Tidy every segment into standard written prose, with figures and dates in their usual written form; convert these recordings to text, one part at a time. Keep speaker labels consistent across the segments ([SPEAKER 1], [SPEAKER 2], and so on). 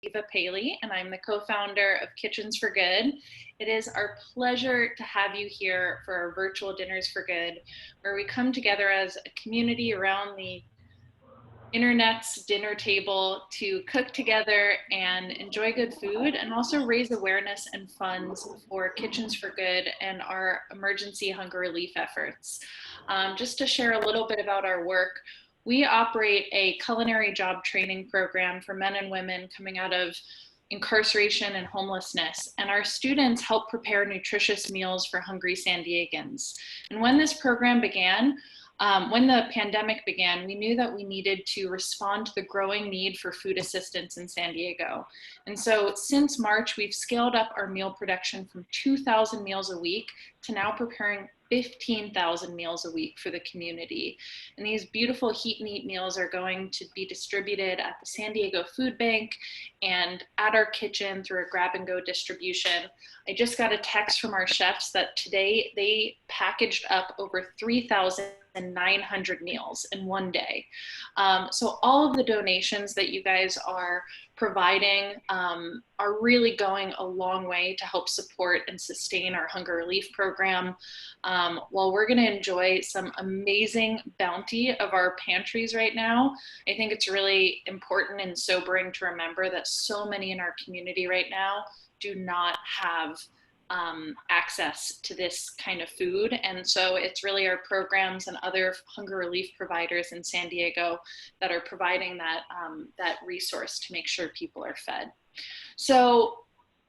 [SPEAKER 1] Eva Paley, and I'm the co-founder of Kitchens for Good. It is our pleasure to have you here for our virtual Dinners for Good, where we come together as a community around the internet's dinner table to cook together and enjoy good food, and also raise awareness and funds for Kitchens for Good and our emergency hunger relief efforts. Just to share a little bit about our work, we operate a culinary job training program for men and women coming out of incarceration and homelessness. And our students help prepare nutritious meals for hungry San Diegans. And when this program began, when the pandemic began, we knew that we needed to respond to the growing need for food assistance in San Diego. And so since March, we've scaled up our meal production from 2,000 meals a week to now preparing 15,000 meals a week for the community. And these beautiful Heat and Eat meals are going to be distributed at the San Diego Food Bank and at our kitchen through a grab and go distribution. I just got a text from our chefs that today they packaged up over 3,900 meals in one day. So all of the donations that you guys are providing are really going a long way to help support and sustain our hunger relief program. While we're going to enjoy some amazing bounty of our pantries right now, I think it's really important and sobering to remember that so many in our community right now do not have access to this kind of food. And so it's really our programs and other hunger relief providers in San Diego that are providing that, that resource to make sure people are fed. So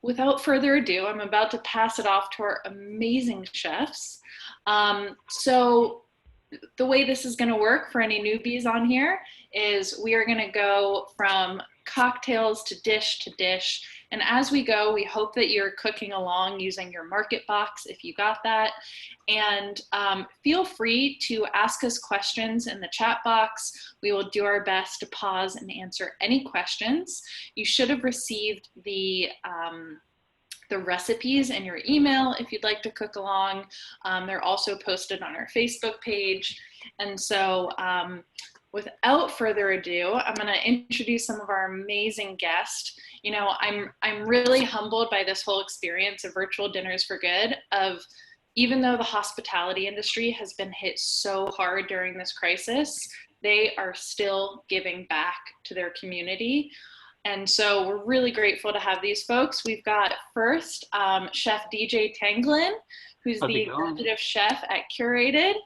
[SPEAKER 1] without further ado, I'm about to pass it off to our amazing chefs. So the way this is going to work for any newbies on here is we are going to go from cocktails to dish. And as we go, we hope that you're cooking along using your market box if you got that. And feel free to ask us questions in the chat box. We will do our best to pause and answer any questions. You should have received the recipes in your email if you'd like to cook along. They're also posted on our Facebook page. And so without further ado, I'm going to introduce some of our amazing guests. You know, I'm really humbled by this whole experience of virtual Dinners for Good, of even though the hospitality industry has been hit so hard during this crisis, they are still giving back to their community. And so we're really grateful to have these folks. We've got first Chef DJ Tanglin, who's the executive chef at Curated.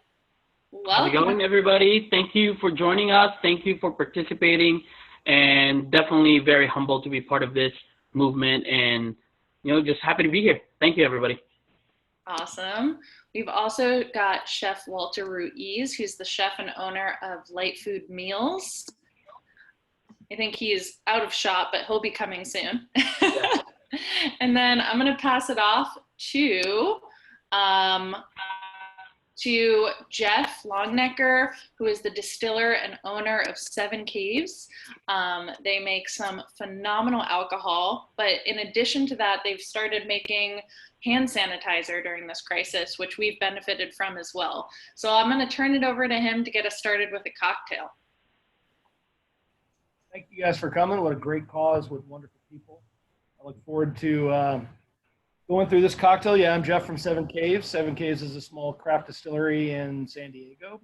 [SPEAKER 1] Welcome.
[SPEAKER 2] How's it going, everybody? Thank you for joining us. Thank you for participating, and definitely very humbled to be part of this movement, and just happy to be here. Thank you, everybody.
[SPEAKER 1] Awesome. We've also got Chef Walter Ruiz, who's the chef and owner of Light Food Meals. I think he's out of shop, but he'll be coming soon. Yeah. And then I'm going to pass it off to Jeff Longnecker, who is the distiller and owner of Seven Caves. They make some phenomenal alcohol, but in addition to that, they've started making hand sanitizer during this crisis, which we've benefited from as well. So I'm going to turn it over to him to get us started with a cocktail.
[SPEAKER 3] Thank you guys for coming. What a great cause with wonderful people. I look forward to going through this cocktail. Yeah, I'm Jeff from Seven Caves. Seven Caves is a small craft distillery in San Diego.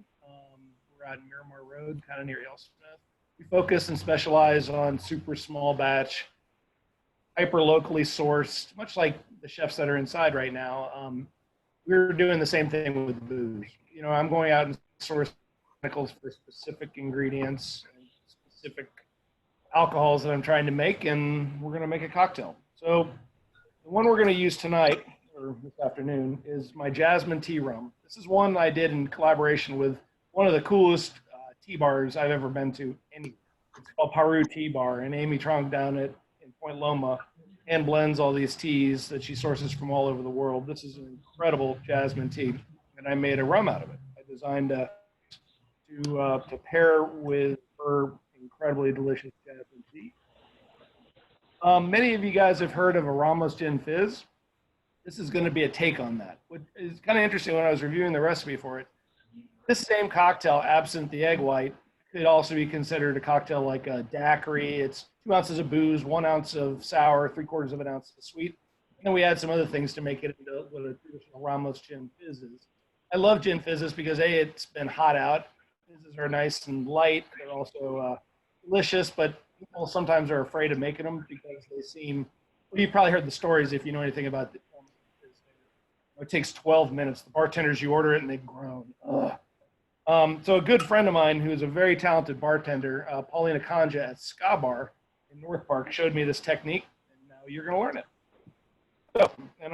[SPEAKER 3] We're out in Miramar Road, kind of near AleSmith. We focus and specialize on super small batch, hyper locally sourced, much like the chefs that are inside right now. We're doing the same thing with booze. I'm going out and source chemicals for specific ingredients and specific alcohols that I'm trying to make, and we're going to make a cocktail. So the one we're going to use tonight, or this afternoon, is my Jasmine Tea Rum. This is one I did in collaboration with one of the coolest tea bars I've ever been to anywhere. It's called Paru Tea Bar, and Amy Trong down in Point Loma hand blends all these teas that she sources from all over the world. This is an incredible jasmine tea, and I made a rum out of it. I designed to pair with her incredibly delicious jasmine tea. Many of you guys have heard of a Ramos Gin Fizz. This is going to be a take on that. What is kind of interesting when I was reviewing the recipe for it, this same cocktail, absent the egg white, could also be considered a cocktail like a daiquiri. It's 2 ounces of booze, 1 ounce of sour, 3/4 of an ounce of sweet. And then we add some other things to make it into what a traditional Ramos gin fizz is. I love gin fizzes because A, it's been hot out. Fizzes are nice and light. They're also delicious, but people sometimes are afraid of making them because they seem, well, you probably heard the stories if you know anything about the it takes 12 minutes. The bartenders, you order it and they groan. Ugh. So a good friend of mine who's a very talented bartender, Paulina Kanja at Ska Bar in North Park, showed me this technique, and now you're going to learn it. So, and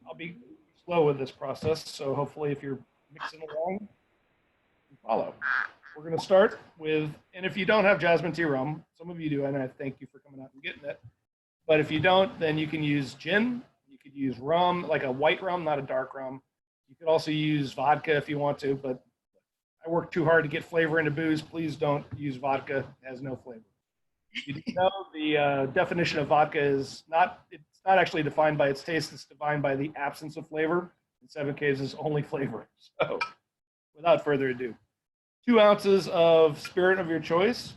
[SPEAKER 3] I'll be slow with this process, so hopefully if you're mixing along, you follow. We're going to start with, and if you don't have jasmine tea rum, some of you do, and I thank you for coming out and getting it. But if you don't, then you can use gin. You could use rum, like a white rum, not a dark rum. You could also use vodka if you want to, but I work too hard to get flavor into booze. Please don't use vodka. It has no flavor. You know, the definition of vodka is it's not actually defined by its taste. It's defined by the absence of flavor. In 7 cases, only flavor. So without further ado, 2 ounces of spirit of your choice.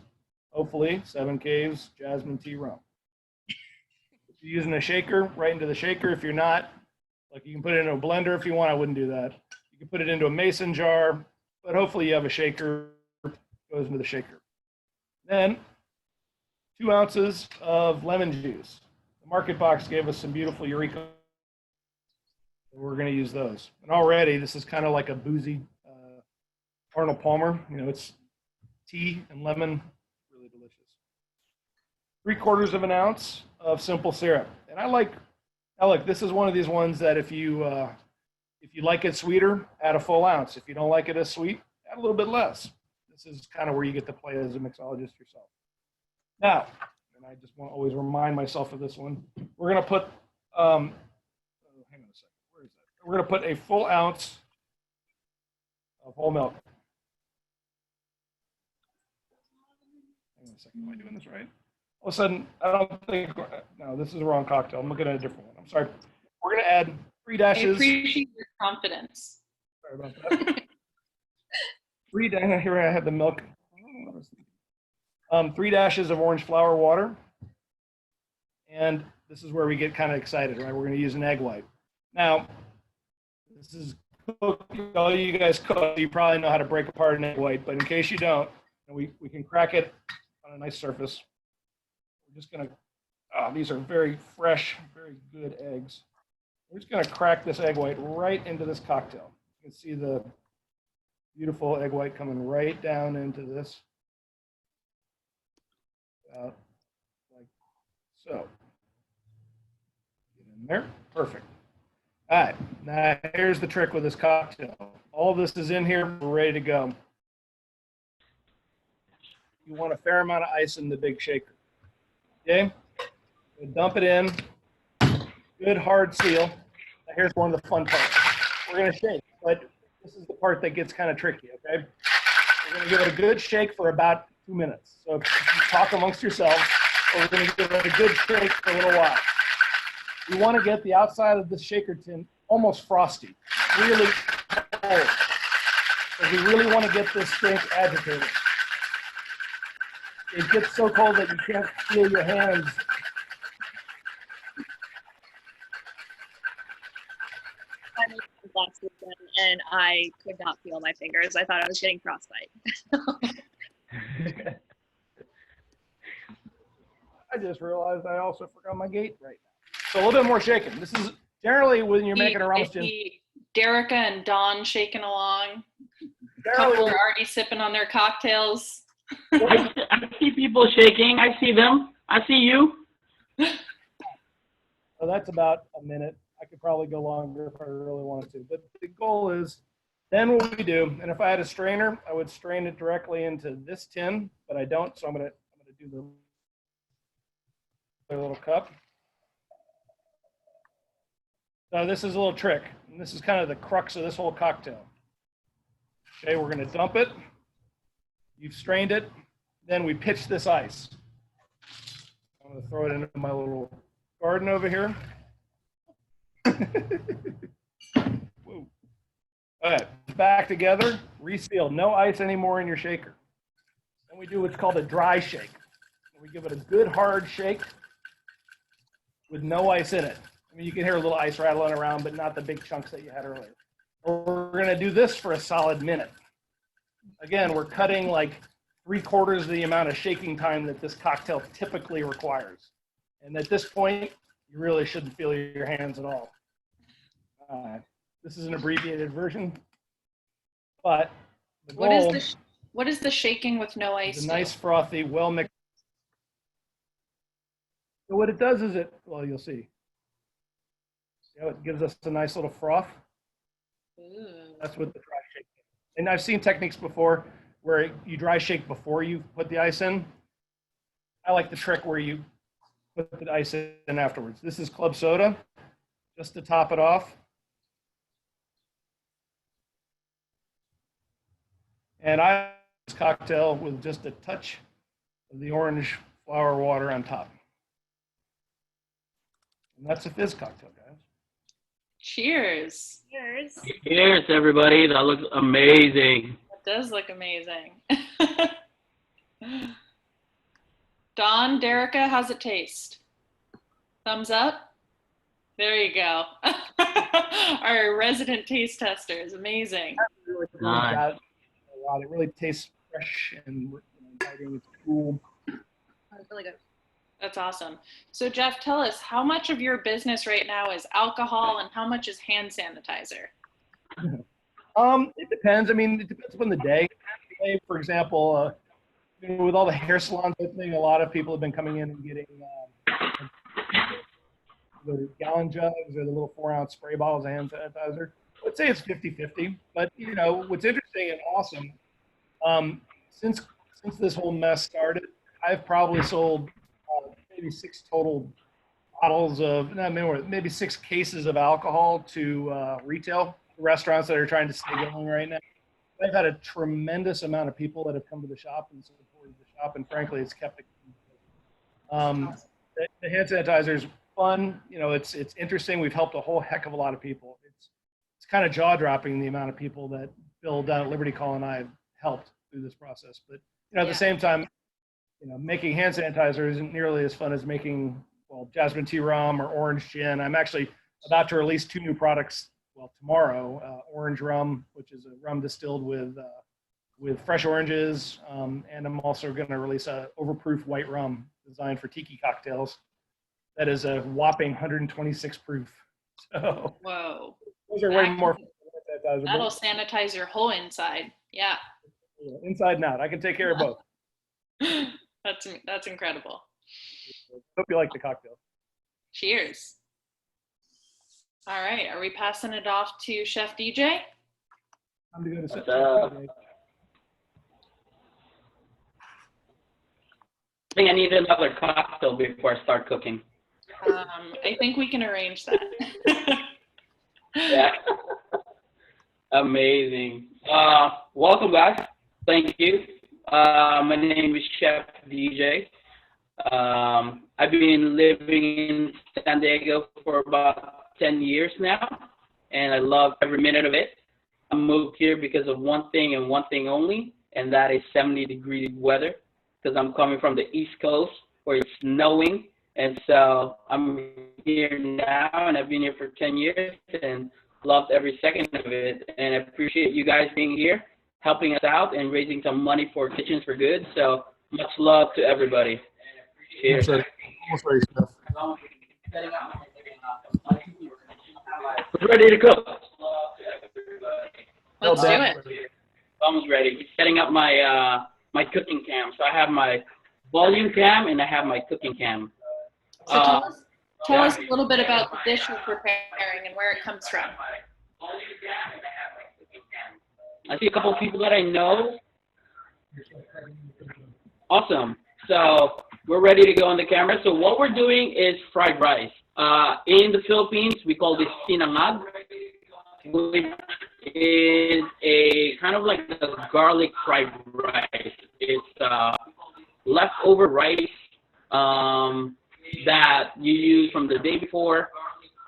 [SPEAKER 3] Hopefully 7 Caves jasmine tea rum. If you're using a shaker, right into the shaker. If you're not, like you can put it into a blender if you want. I wouldn't do that. You can put it into a mason jar, but hopefully you have a shaker. Goes into the shaker. Then 2 ounces of lemon juice. The Market Box gave us some beautiful Eureka. We're going to use those. And already this is kind of like a boozy Arnold Palmer. You know, it's tea and lemon, really delicious. 3/4 of an ounce of simple syrup. And I like, now look, this is one of these ones that if you like it sweeter, add a full ounce. If you don't like it as sweet, add a little bit less. This is kind of where you get to play as a mixologist yourself. Now, and I just want to always remind myself of this one, we're going to put, hang on a second, where is that? We're going to put a full ounce of whole milk. Hang on a second, am I doing this right? All of a sudden, I don't think, no, this is the wrong cocktail. I'm looking at a different one. I'm sorry. We're going to add 3 dashes.
[SPEAKER 1] I appreciate your confidence.
[SPEAKER 3] Sorry about that. 3 dashes, here I had the milk. 3 dashes of orange flower water. And this is where we get kind of excited, right? We're going to use an egg white. Now, this is cooking. All you guys cook, you probably know how to break apart an egg white, but in case you don't, we can crack it on a nice surface. We're just going to, these are very fresh, very good eggs. We're just going to crack this egg white right into this cocktail. You can see the beautiful egg white coming right down into this. Like so. Get in there. Perfect. All right. Now here's the trick with this cocktail. All of this is in here. We're ready to go. You want a fair amount of ice in the big shaker. Okay? Dump it in. Good hard seal. Now here's one of the fun parts. We're going to shake, but this is the part that gets kind of tricky, okay? We're going to give it a good shake for about 2 minutes. So if you talk amongst yourselves, we're going to give it a good shake for a little while. We want to get the outside of the shaker tin almost frosty, really cold. Because we really want to get this drink agitated. It gets so cold that you can't feel your hands.
[SPEAKER 4] I made some last weekend and I could not feel my fingers. I thought I was getting frostbite.
[SPEAKER 3] I just realized I also forgot my gate right now. So a little bit more shaking. This is generally when you're making a Ramos gin.
[SPEAKER 1] Derica and Dawn shaking along. A
[SPEAKER 3] Generally,
[SPEAKER 1] couple are already sipping on their cocktails.
[SPEAKER 2] I see people shaking. I see them. I see you.
[SPEAKER 3] so that's about a minute. I could probably go longer if I really wanted to. But the goal is, then what we do, and if I had a strainer, I would strain it directly into this tin, but I don't, so I'm gonna do the little cup. So this is a little trick, and this is kind of the crux of this whole cocktail. Okay, we're gonna dump it. You've strained it. Then we pitch this ice. I'm gonna throw it into my little garden over here. Whoa. All right, back together, reseal. No ice anymore in your shaker. Then we do what's called a dry shake. We give it a good hard shake with no ice in it. I mean, you can hear a little ice rattling around, but not the big chunks that you had earlier. We're going to do this for a solid minute. Again, we're cutting like 3/4 of the amount of shaking time that this cocktail typically requires. And at this point, you really shouldn't feel your hands at all. This is an abbreviated version, but the goal
[SPEAKER 1] What is the shaking with no ice?
[SPEAKER 3] is a nice frothy, well mixed. So what it does is well, you'll see. It gives us a nice little froth.
[SPEAKER 1] Ooh.
[SPEAKER 3] That's what the dry shake is. And I've seen techniques before where you dry shake before you put the ice in. I like the trick where you put the ice in afterwards. This is club soda, just to top it off. And I have this cocktail with just a touch of the orange flower water on top. And that's a fizz cocktail, guys.
[SPEAKER 1] Cheers.
[SPEAKER 4] Cheers.
[SPEAKER 2] Cheers, everybody. That looks amazing.
[SPEAKER 1] It does look amazing. Dawn, Derica, how's it taste? Thumbs up? There you go. Our resident taste tester is amazing.
[SPEAKER 2] Nice.
[SPEAKER 3] It really tastes fresh and inviting. It's cool.
[SPEAKER 4] That's really good.
[SPEAKER 1] That's awesome. So Jeff, tell us, how much of your business right now is alcohol and how much is hand sanitizer?
[SPEAKER 3] It depends. I mean, it depends on the day. For example, with all the hair salons opening, a lot of people have been coming in and getting the gallon jugs or the little 4-ounce spray bottles of hand sanitizer. Let's say it's 50-50. But what's interesting and awesome, since this whole mess started, I've probably sold maybe 6 total bottles of, maybe 6 cases of alcohol to retail restaurants that are trying to stay going right now. I've had a tremendous amount of people that have come to the shop and supported the shop, and frankly, it's kept it. The hand sanitizer is fun. It's interesting. We've helped a whole heck of a lot of people. It's kind of jaw-dropping the amount of people that Bill down at Liberty Call and I have helped through this process. But at the same time, making hand sanitizer isn't nearly as fun as making, jasmine tea rum or orange gin. I'm actually about to release 2 new products, tomorrow. Orange rum, which is a rum distilled with fresh oranges, and I'm also going to release a overproof white rum designed for tiki cocktails. That is a whopping 126 proof. So
[SPEAKER 1] Whoa.
[SPEAKER 3] those are way more fun than sanitizer.
[SPEAKER 1] That'll sanitize your whole inside. Yeah.
[SPEAKER 3] Inside and out. I can take care of both.
[SPEAKER 1] That's incredible.
[SPEAKER 3] Hope you like the cocktail.
[SPEAKER 1] Cheers. All right, are we passing it off to Chef DJ?
[SPEAKER 3] I'm going to
[SPEAKER 2] What's up? I think I need another cocktail before I start cooking.
[SPEAKER 1] I think we can arrange that.
[SPEAKER 2] Yeah. Amazing. Welcome back. Thank you. My name is Chef DJ. I've been living in San Diego for about 10 years now, and I love every minute of it. I moved here because of one thing and one thing only, and that is 70-degree weather, because I'm coming from the East Coast where it's snowing, and so I'm here now, and I've been here for 10 years and loved every second of it, and I appreciate you guys being here, helping us out and raising some money for Kitchens for Good. So much love to everybody. Cheers.
[SPEAKER 3] Almost ready, Steph.
[SPEAKER 2] Ready to cook.
[SPEAKER 1] Let's do
[SPEAKER 3] done.
[SPEAKER 1] it.
[SPEAKER 2] Almost ready. Setting up my my cooking cam. So I have my volume cam and I have my cooking cam.
[SPEAKER 1] So tell us a little bit about the dish you're preparing and where it comes from.
[SPEAKER 2] I see a couple of people that I know. Awesome. So we're ready to go on the camera. So what we're doing is fried rice. In the Philippines, we call this sinangag, which is a kind of like a garlic fried rice. It's leftover rice that you use from the day before,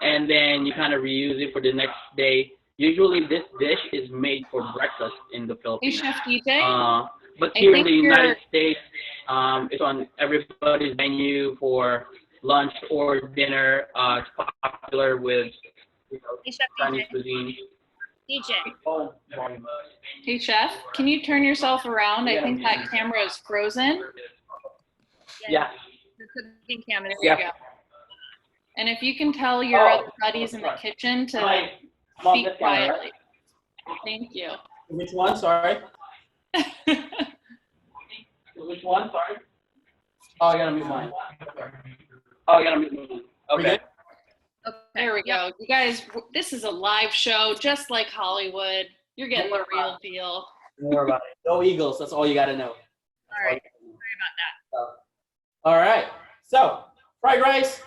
[SPEAKER 2] and then you kind of reuse it for the next day. Usually this dish is made for breakfast in the
[SPEAKER 1] Hey,
[SPEAKER 2] Philippines.
[SPEAKER 1] Chef DJ,
[SPEAKER 2] but
[SPEAKER 1] I
[SPEAKER 2] here in
[SPEAKER 1] think
[SPEAKER 2] the United
[SPEAKER 1] you're,
[SPEAKER 2] States, it's on everybody's menu for lunch or dinner. It's popular with
[SPEAKER 4] Hey, Chef
[SPEAKER 2] Chinese
[SPEAKER 4] DJ.
[SPEAKER 2] cuisine.
[SPEAKER 4] DJ.
[SPEAKER 3] Oh, volume.
[SPEAKER 1] hey chef, can you turn yourself around? I think that camera is frozen.
[SPEAKER 2] Yeah.
[SPEAKER 4] The cooking camera.
[SPEAKER 1] There you
[SPEAKER 2] Yeah.
[SPEAKER 1] go. And if you can tell your other buddies in the kitchen to
[SPEAKER 2] Hi. I'm on
[SPEAKER 1] speak
[SPEAKER 2] this camera, right?
[SPEAKER 1] quietly. Thank you.
[SPEAKER 2] Which one? Sorry. Which one? Sorry. Oh, I gotta mute mine. Oh, I gotta mute mine. Okay.
[SPEAKER 4] Okay.
[SPEAKER 1] There we go. You guys, this is a live show, just like Hollywood. You're getting the real deal.
[SPEAKER 5] Don't worry about it. Go Eagles. That's all you got to know.
[SPEAKER 4] All right. Sorry about that.
[SPEAKER 5] All right. So fried rice.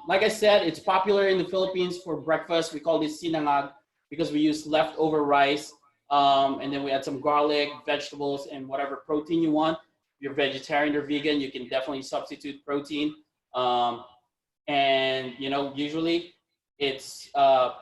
[SPEAKER 5] Like I said, it's popular in the Philippines for breakfast. We call this sinangag because we use leftover rice. And then we add some garlic, vegetables, and whatever protein you want. If you're vegetarian or vegan, you can definitely substitute protein. And usually it's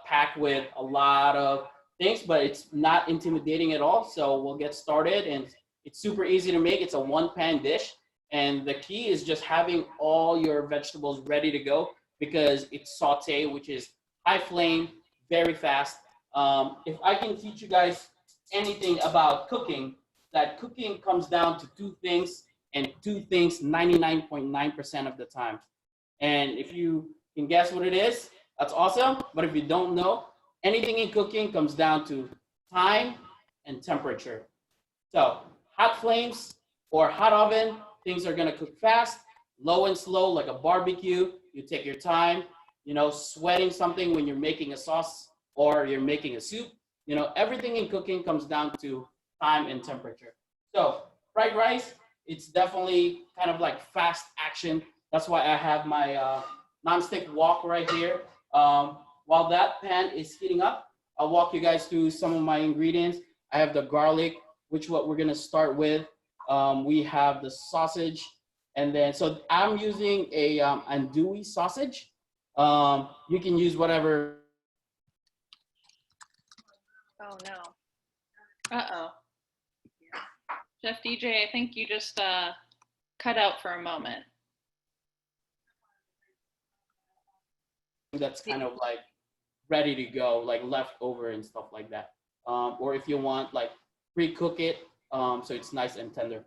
[SPEAKER 5] packed with a lot of things, but it's not intimidating at all. So we'll get started, and it's super easy to make. It's a one-pan dish, and the key is just having all your vegetables ready to go because it's saute, which is high flame, very fast. If I can teach you guys anything about cooking, that cooking comes down to two things, and two things 99.9% of the time. And if you can guess what it is, that's awesome. But if you don't know, anything in cooking comes down to time and temperature. So hot flames or hot oven, things are gonna cook fast. Low and slow, like a barbecue, you take your time. Sweating something when you're making a sauce or you're making a soup. Everything in cooking comes down to time and temperature. So fried rice, it's definitely kind of like fast action. That's why I have my non-stick wok right here. While that pan is heating up, I'll walk you guys through some of my ingredients. I have the garlic, which what we're gonna start with. We have the sausage, and then so I'm using a andouille sausage. You can use whatever.
[SPEAKER 4] Oh no.
[SPEAKER 1] Uh-oh. Chef DJ, I think you just cut out for a moment.
[SPEAKER 5] That's kind of like ready to go, like leftover and stuff like that. Or if you want, like pre-cook it, so it's nice and tender.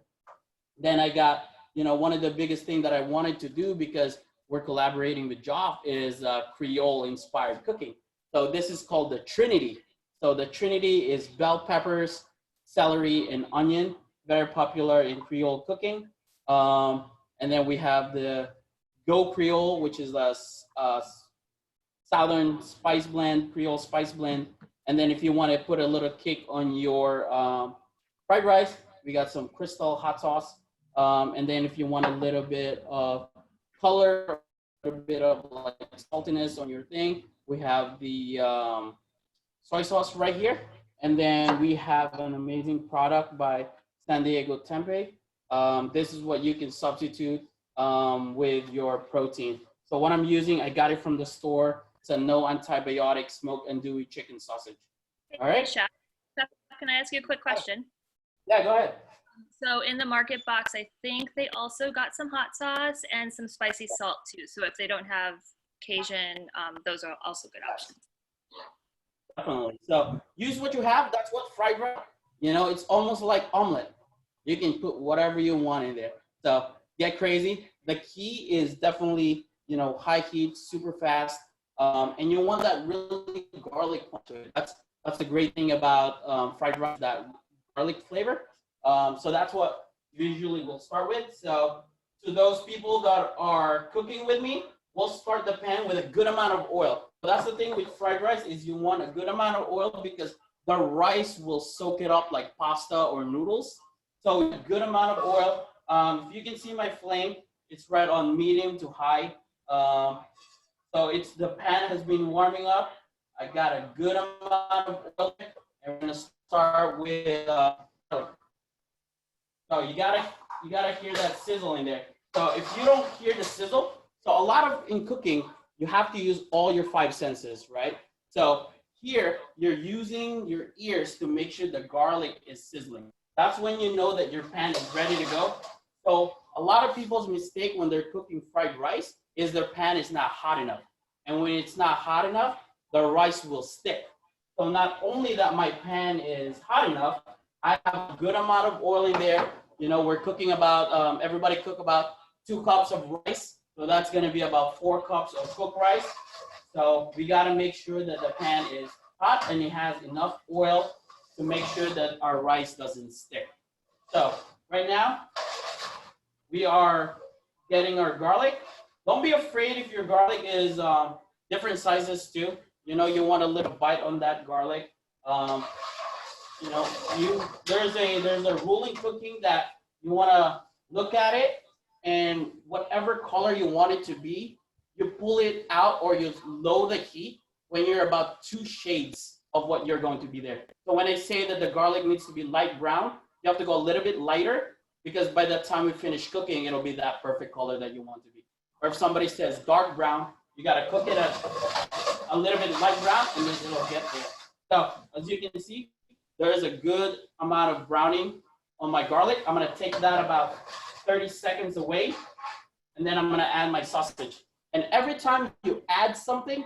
[SPEAKER 5] Then I got, one of the biggest thing that I wanted to do because we're collaborating with Joff is Creole-inspired cooking. So this is called the Trinity. So the Trinity is bell peppers, celery, and onion, very popular in Creole cooking. And then we have the Go Creole, which is a Southern spice blend, Creole spice blend. And then if you want to put a little kick on your fried rice, we got some Crystal hot sauce. And then if you want a little bit of color, a bit of like saltiness on your thing, we have the soy sauce right here. And then we have an amazing product by San Diego Tempeh. This is what you can substitute with your protein. So what I'm using, I got it from the store. It's a no antibiotic smoked andouille chicken sausage. All right.
[SPEAKER 4] Chef, can I ask you a quick question?
[SPEAKER 5] Yeah, go ahead.
[SPEAKER 4] So in the market box, I think they also got some hot sauce and some spicy salt too. So if they don't have Cajun, those are also good options.
[SPEAKER 5] Definitely. So use what you have. That's what fried rice. It's almost like omelet. You can put whatever you want in there. So get crazy. The key is definitely, high heat, super fast. And you want that really garlic punch to it. That's the great thing about fried rice, that garlic flavor. So that's what usually we'll start with. So to those people that are cooking with me, we'll start the pan with a good amount of oil. So that's the thing with fried rice is you want a good amount of oil because the rice will soak it up like pasta or noodles. So a good amount of oil. If you can see my flame, it's right on medium to high. So the pan has been warming up. I got a good amount of oil, and we're gonna start with. So you gotta hear that sizzle in there. So if you don't hear the sizzle, so a lot of in cooking you have to use all your five senses, right? So here you're using your ears to make sure the garlic is sizzling. That's when you know that your pan is ready to go. So a lot of people's mistake when they're cooking fried rice is their pan is not hot enough. And when it's not hot enough, the rice will stick. So not only that my pan is hot enough, I have a good amount of oil in there. You know, we're cooking about, everybody cook about 2 cups of rice. So that's gonna be about 4 cups of cooked rice. So we gotta make sure that the pan is hot and it has enough oil to make sure that our rice doesn't stick. So right now, we are getting our garlic. Don't be afraid if your garlic is different sizes too. You know, you want a little bite on that garlic. You know, there's a rule in cooking that you want to look at it, and whatever color you want it to be, you pull it out or you lower the heat when you're about 2 shades of what you're going to be there. So when I say that the garlic needs to be light brown, you have to go a little bit lighter, because by the time we finish cooking, it'll be that perfect color that you want to be. Or if somebody says dark brown, you got to cook it at a little bit light brown, and then it'll get there. So as you can see, there is a good amount of browning on my garlic. I'm gonna take that about 30 seconds away, and then I'm gonna add my sausage. And every time you add something,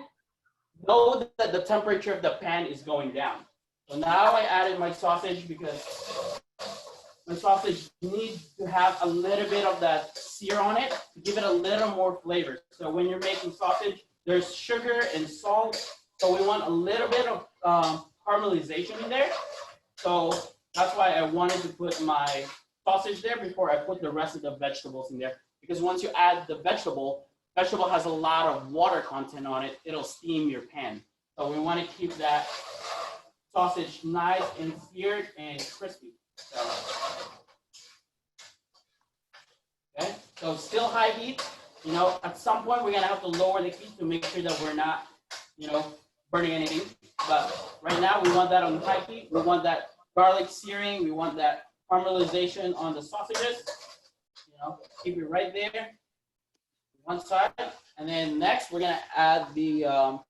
[SPEAKER 5] know that the temperature of the pan is going down. So now I added my sausage because my sausage needs to have a little bit of that sear on it to give it a little more flavor. So when you're making sausage, there's sugar and salt. So we want a little bit of caramelization in there. So that's why I wanted to put my sausage there before I put the rest of the vegetables in there. Because once you add the vegetable has a lot of water content on it, it'll steam your pan. So we want to keep that sausage nice and seared and crispy. So, okay, so still high heat. You know, at some point we're gonna have to lower the heat to make sure that we're not, you know, burning anything. But right now we want that on high heat. We want that garlic searing. We want that caramelization on the sausages. You know, keep it right there, one side. And then next we're gonna add the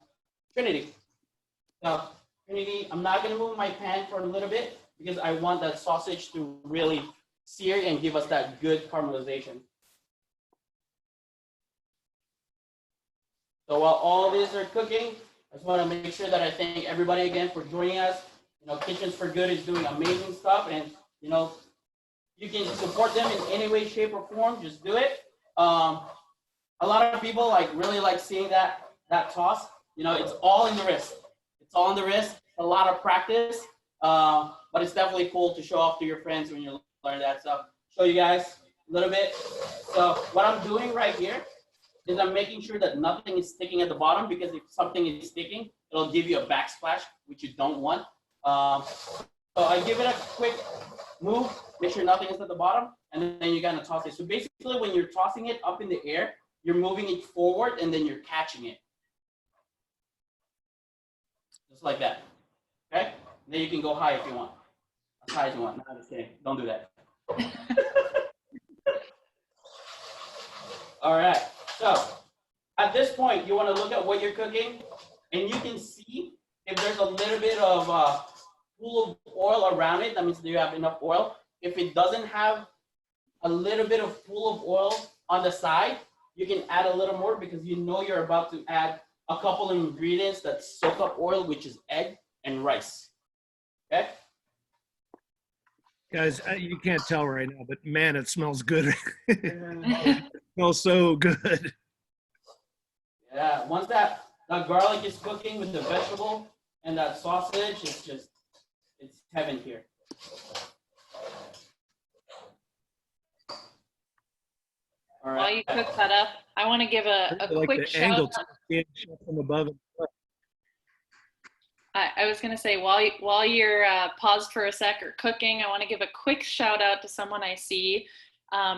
[SPEAKER 5] Trinity. So Trinity, I'm not gonna move my pan for a little bit because I want that sausage to really sear and give us that good caramelization. So while all these are cooking, I just want to make sure that I thank everybody again for joining us. You know, Kitchens for Good is doing amazing stuff, and you know, you can support them in any way, shape, or form. Just do it. A lot of people really like seeing that toss. You know, it's all in the wrist. It's all in the wrist. A lot of practice, but it's definitely cool to show off to your friends when you learn that stuff. Show you guys a little bit. So what I'm doing right here is I'm making sure that nothing is sticking at the bottom, because if something is sticking, it'll give you a backsplash, which you don't want. So I give it a quick move, make sure nothing is at the bottom, and then you're gonna toss it. So basically when you're tossing it up in the air, you're moving it forward and then you're catching it. Just like that, okay? And then you can go high if you want, as high as you want. No, I'm just kidding, don't do that. All right, so at this point, you wanna look at what you're cooking, and you can see if there's a little bit of pool of oil around it. That means that you have enough oil. If it doesn't have a little bit of pool of oil on the side, you can add a little more, because you know you're about to add a couple of ingredients that soak up oil, which is egg and rice, okay?
[SPEAKER 3] Guys, you can't tell right now, but man, it smells good. It smells so good.
[SPEAKER 5] Yeah, once that garlic is cooking with the vegetable and that sausage, it's heaven here. All right.
[SPEAKER 1] While you cook that up, I want to give a
[SPEAKER 3] Like
[SPEAKER 1] quick
[SPEAKER 3] the
[SPEAKER 1] shout
[SPEAKER 3] angle
[SPEAKER 1] out.
[SPEAKER 3] from above.
[SPEAKER 1] I was going to say, while you're paused for a sec or cooking, I want to give a quick shout out to someone I see,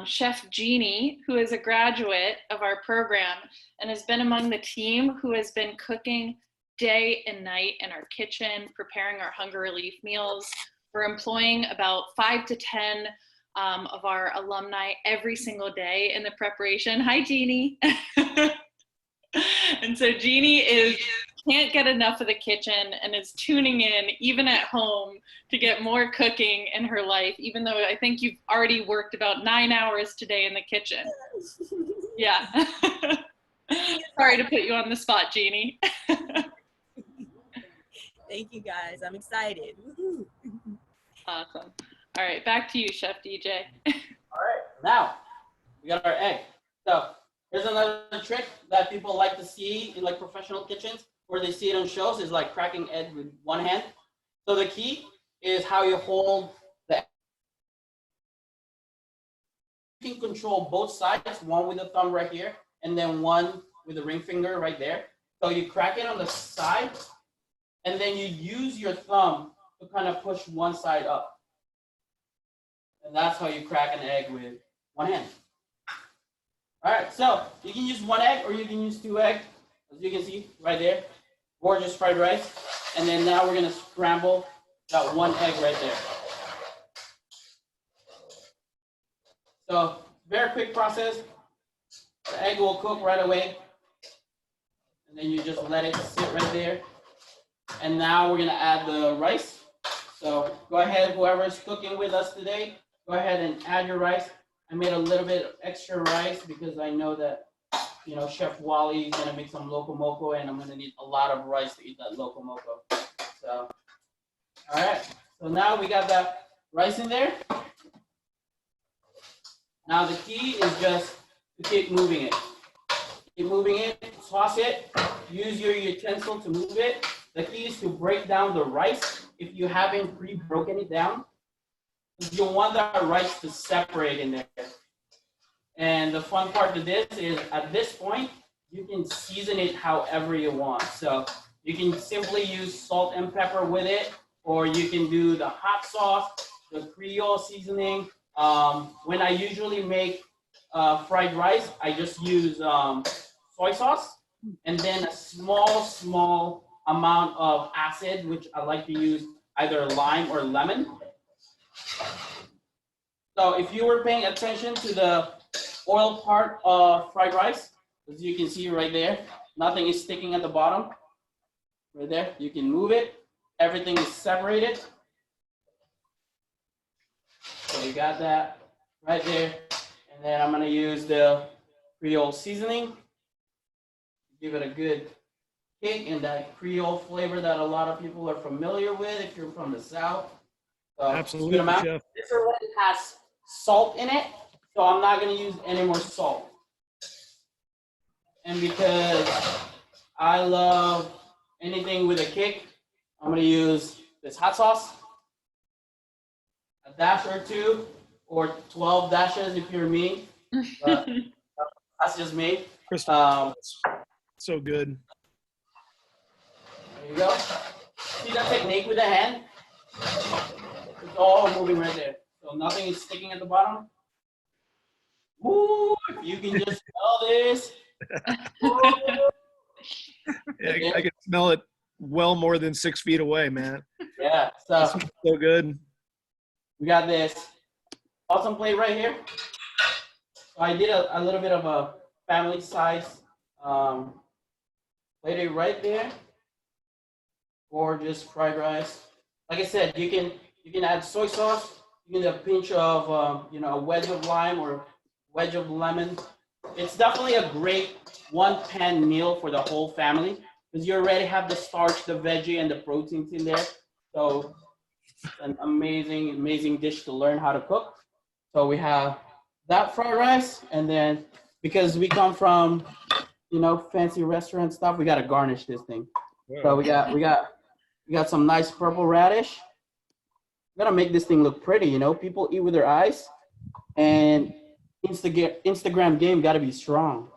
[SPEAKER 1] Chef Jeannie, who is a graduate of our program and has been among the team who has been cooking day and night in our kitchen, preparing our hunger relief meals. We're employing about 5 to 10 of our alumni every single day in the preparation. Hi, Jeannie. And so Jeannie is can't get enough of the kitchen and is tuning in even at home to get more cooking in her life, even though I think you've already worked about 9 hours today in the kitchen. Yeah. Sorry to put you on the spot, Jeannie.
[SPEAKER 6] Thank you guys. I'm excited. Woo-hoo.
[SPEAKER 1] Awesome. All right, back to you, Chef DJ.
[SPEAKER 5] All right, now we got our egg. So here's another trick that people like to see in like professional kitchens, where they see it on shows, is like cracking egg with one hand. So the key is how you hold the egg. You can control both sides, one with the thumb right here, and then one with the ring finger right there. So you crack it on the side, and then you use your thumb to kind of push one side up. And that's how you crack an egg with one hand. All right, so you can use one egg or you can use 2 eggs, as you can see right there. Gorgeous fried rice. And then now we're gonna scramble that 1 egg right there. So very quick process. The egg will cook right away. And then you just let it sit right there. And now we're gonna add the rice. So go ahead, whoever's cooking with us today, go ahead and add your rice. I made a little bit of extra rice because I know that, you know, Chef Wally is gonna make some loco moco, and I'm gonna need a lot of rice to eat that loco moco. So, all right. So now we got that rice in there. Now the key is just to keep moving it. Keep moving it, toss it, use your utensil to move it. The key is to break down the rice if you haven't pre-broken it down. You want that rice to separate in there. And the fun part of this is, at this point, you can season it however you want. So you can simply use salt and pepper with it, or you can do the hot sauce, the Creole seasoning. When I usually make fried rice, I just use soy sauce, and then a small amount of acid, which I like to use either lime or lemon. So if you were paying attention to the oil part of fried rice, as you can see right there, nothing is sticking at the bottom. Right there, you can move it. Everything is separated. So you got that right there. And then I'm gonna use the Creole seasoning. Give it a good kick and that Creole flavor that a lot of people are familiar with if you're from the South. So
[SPEAKER 3] Absolutely, Chef.
[SPEAKER 5] this already has salt in it, so I'm not gonna use any more salt. And because I love anything with a kick, I'm gonna use this hot sauce, a dash or 2, or 12 dashes if you're me. But that's just me.
[SPEAKER 3] Crystal, so good.
[SPEAKER 5] There you go. See that technique with the hand? It's all moving right there. So nothing is sticking at the bottom. Woo! If you can just smell this.
[SPEAKER 3] Yeah, I can smell it well more than 6 feet away, man.
[SPEAKER 5] Yeah,
[SPEAKER 3] It
[SPEAKER 5] so
[SPEAKER 3] smells so good.
[SPEAKER 5] we got this awesome plate right here. So I did a little bit of a family size plate right there. Gorgeous fried rice. Like I said, you can add soy sauce. You can add a pinch of you know, a wedge of lime or wedge of lemon. It's definitely a great one-pan meal for the whole family because you already have the starch, the veggie, and the proteins in there. So it's an amazing dish to learn how to cook. So we have that fried rice, and then because we come from, you know, fancy restaurant stuff, we gotta garnish this thing. So we got some nice purple radish. We gotta make this thing look pretty, you know. People eat with their eyes, and Instagram game gotta be strong.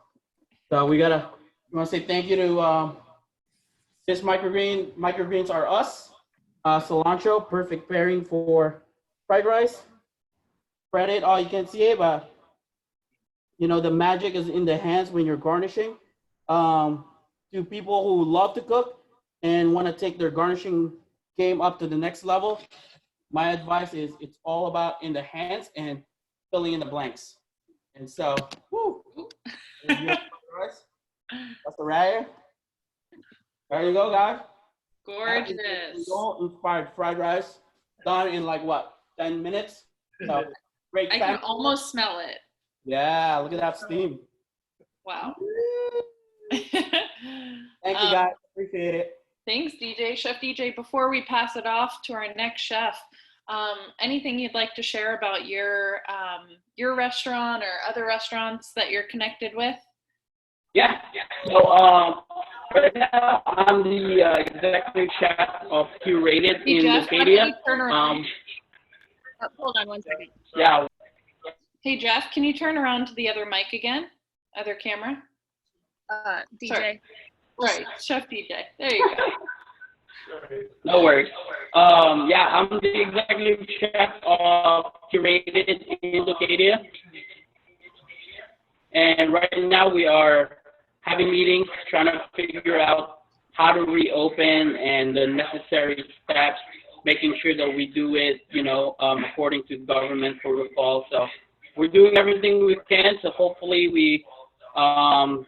[SPEAKER 5] So we wanna say thank you to this microgreen. Microgreens are us. Cilantro, perfect pairing for fried rice. Spread it all you can see it, but you know the magic is in the hands when you're garnishing. To people who love to cook and want to take their garnishing game up to the next level, my advice is it's all about in the hands and filling in the blanks. And so, woo, that's the right. There you go, guys.
[SPEAKER 1] Gorgeous.
[SPEAKER 5] Inspired fried rice. Done in like what, 10 minutes? So great
[SPEAKER 1] I
[SPEAKER 5] time.
[SPEAKER 1] can almost smell it.
[SPEAKER 5] Yeah, look at that steam.
[SPEAKER 1] Wow.
[SPEAKER 5] Thank you, guys. Appreciate it.
[SPEAKER 1] Thanks, DJ. Chef DJ, before we pass it off to our next chef, anything you'd like to share about your restaurant or other restaurants that you're connected with?
[SPEAKER 2] Yeah. So right now I'm the executive chef of Curated
[SPEAKER 1] Hey,
[SPEAKER 2] in
[SPEAKER 1] Jeff, why don't
[SPEAKER 2] Lucadia.
[SPEAKER 1] you turn around?
[SPEAKER 4] Hold on one second.
[SPEAKER 2] Yeah.
[SPEAKER 1] Hey, Jeff, can you turn around to the other mic again? Other camera?
[SPEAKER 4] DJ.
[SPEAKER 1] Sorry. Right, Chef DJ. There you go.
[SPEAKER 2] No worries. Yeah, I'm the executive chef of Curated in Lucadia. And right now we are having meetings, trying to figure out how to reopen and the necessary steps, making sure that we do it, according to government protocol. So we're doing everything we can. So hopefully we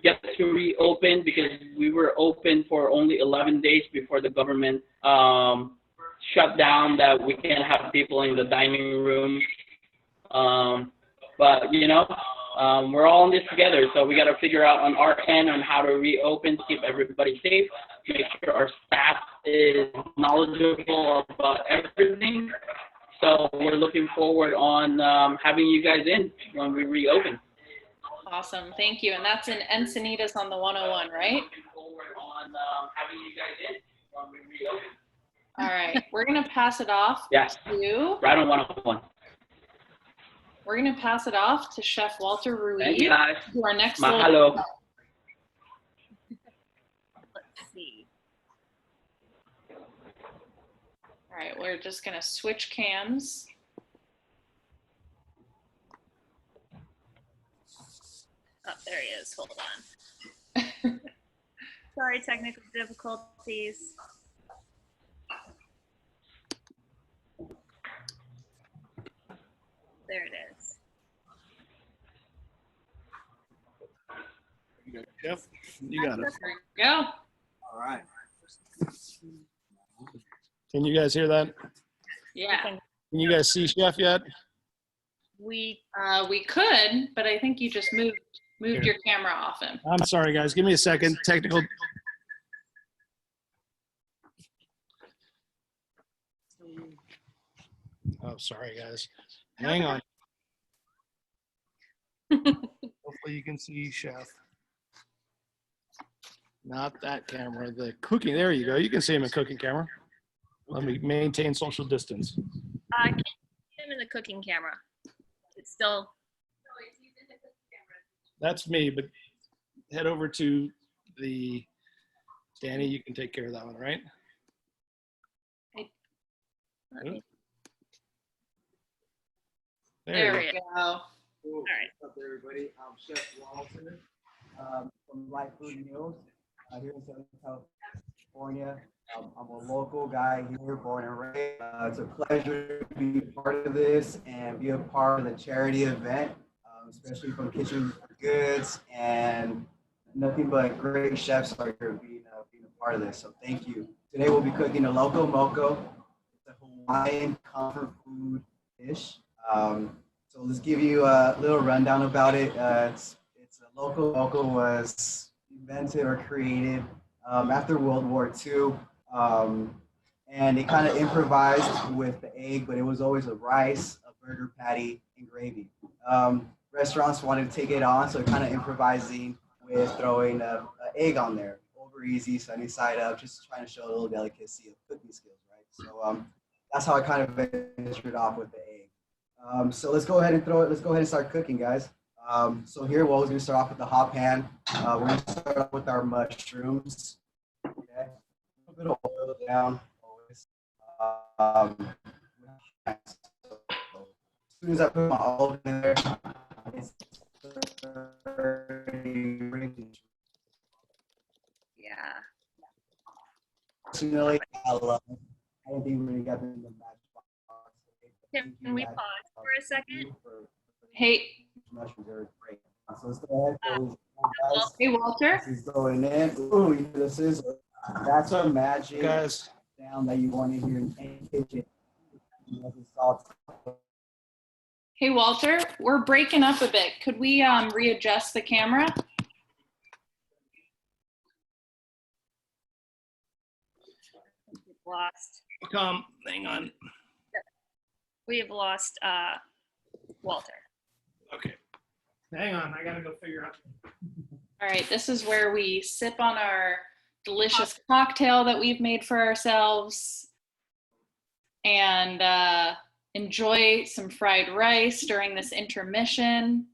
[SPEAKER 2] get to reopen, because we were open for only 11 days before the government shut down that we can't have people in the dining room. But we're all in this together, so we got to figure out on our end on how to reopen to keep everybody safe, make sure our staff is knowledgeable about everything. So we're looking forward on having you guys in when we reopen.
[SPEAKER 1] Awesome, thank you. And that's in Encinitas on the 101, right? All right, we're gonna pass it off
[SPEAKER 2] Yes,
[SPEAKER 1] to,
[SPEAKER 2] right on 101.
[SPEAKER 1] we're gonna pass it off to Chef Walter
[SPEAKER 2] Thank you,
[SPEAKER 1] Ruiz,
[SPEAKER 2] guys.
[SPEAKER 1] to our next
[SPEAKER 2] Mahalo.
[SPEAKER 4] Let's see.
[SPEAKER 1] All right, we're just gonna switch cams.
[SPEAKER 4] Oh, there he is. Hold on. Sorry, technical difficulties. There it is.
[SPEAKER 3] Jeff, you got it.
[SPEAKER 1] There we go.
[SPEAKER 3] All right. Can you guys hear that?
[SPEAKER 1] Yeah,
[SPEAKER 3] Can you guys see Chef yet?
[SPEAKER 4] We
[SPEAKER 1] we could, but I think you just moved
[SPEAKER 3] Here.
[SPEAKER 1] your camera off him.
[SPEAKER 3] I'm sorry, guys. Give me a second. Technical. Oh, sorry, guys. Hang on. Hopefully you can see Chef. Not that camera, the cooking. There you go. You can see him in cooking camera. Let me maintain social distance.
[SPEAKER 4] I can't see him in the cooking camera. It's still.
[SPEAKER 3] That's me, but head over to the, Danny, you can take care of that one, right?
[SPEAKER 1] There
[SPEAKER 3] you
[SPEAKER 1] we go.
[SPEAKER 4] All right.
[SPEAKER 7] What's up, everybody? I'm Chef Walter from Light Food Meals here in Southern California. I'm a local guy here, born and raised. It's a pleasure to be part of this and be a part of the charity event, especially from Kitchen for Goods, and nothing but great chefs are here being a part of this. So thank you. Today we'll be cooking a loco moco. It's a Hawaiian comfort food dish. So let's give you a little rundown about it. It's a loco moco was invented or created after World War II. And it kind of improvised with the egg, but it was always a rice, a burger patty, and gravy. Restaurants wanted to take it on, so kind of improvising with throwing an egg on there. Over easy, sunny side up, just trying to show a little delicacy of cooking skills, right? So that's how I kind of ventured off with the egg. So let's go ahead and let's go ahead and start cooking, guys. So here, we're always gonna start off with the hot pan. We're gonna start off with our mushrooms. Okay, a little bit of oil down always. So as soon as I put my olive in there, it's
[SPEAKER 4] Yeah.
[SPEAKER 7] personally, I love it. I don't think we really got in the matchbox.
[SPEAKER 4] Can we pause for a second?
[SPEAKER 1] Hey,
[SPEAKER 7] Mushrooms are great. So let's go ahead. Guys.
[SPEAKER 1] hey, Walter.
[SPEAKER 7] This is going in. Ooh, this is That's a magic
[SPEAKER 3] Guys,
[SPEAKER 7] sound that you want to hear in any kitchen. Salt.
[SPEAKER 1] Hey, Walter, we're breaking up a bit. Could we readjust the camera?
[SPEAKER 4] We've lost.
[SPEAKER 3] Tom, hang on.
[SPEAKER 4] We have lost Walter.
[SPEAKER 3] Okay. Hang on, I gotta go figure out.
[SPEAKER 1] All right, this is where we sip on our delicious cocktail that we've made for ourselves and enjoy some fried rice during this intermission.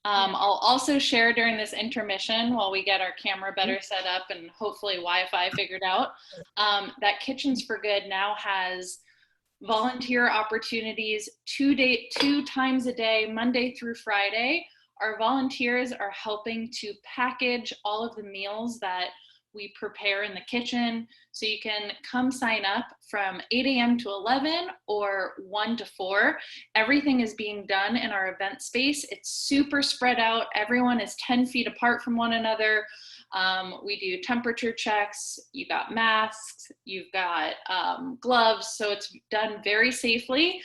[SPEAKER 1] I'll also share during this intermission while we get our camera better set up and hopefully Wi-Fi figured out, that Kitchens for Good now has volunteer opportunities 2 times a day, Monday through Friday. Our volunteers are helping to package all of the meals that we prepare in the kitchen. So you can come sign up from 8 a.m. to 11 or 1 to 4. Everything is being done in our event space. It's super spread out. Everyone is 10 feet apart from one another. We do temperature checks. You got masks, you've got gloves. So it's done very safely.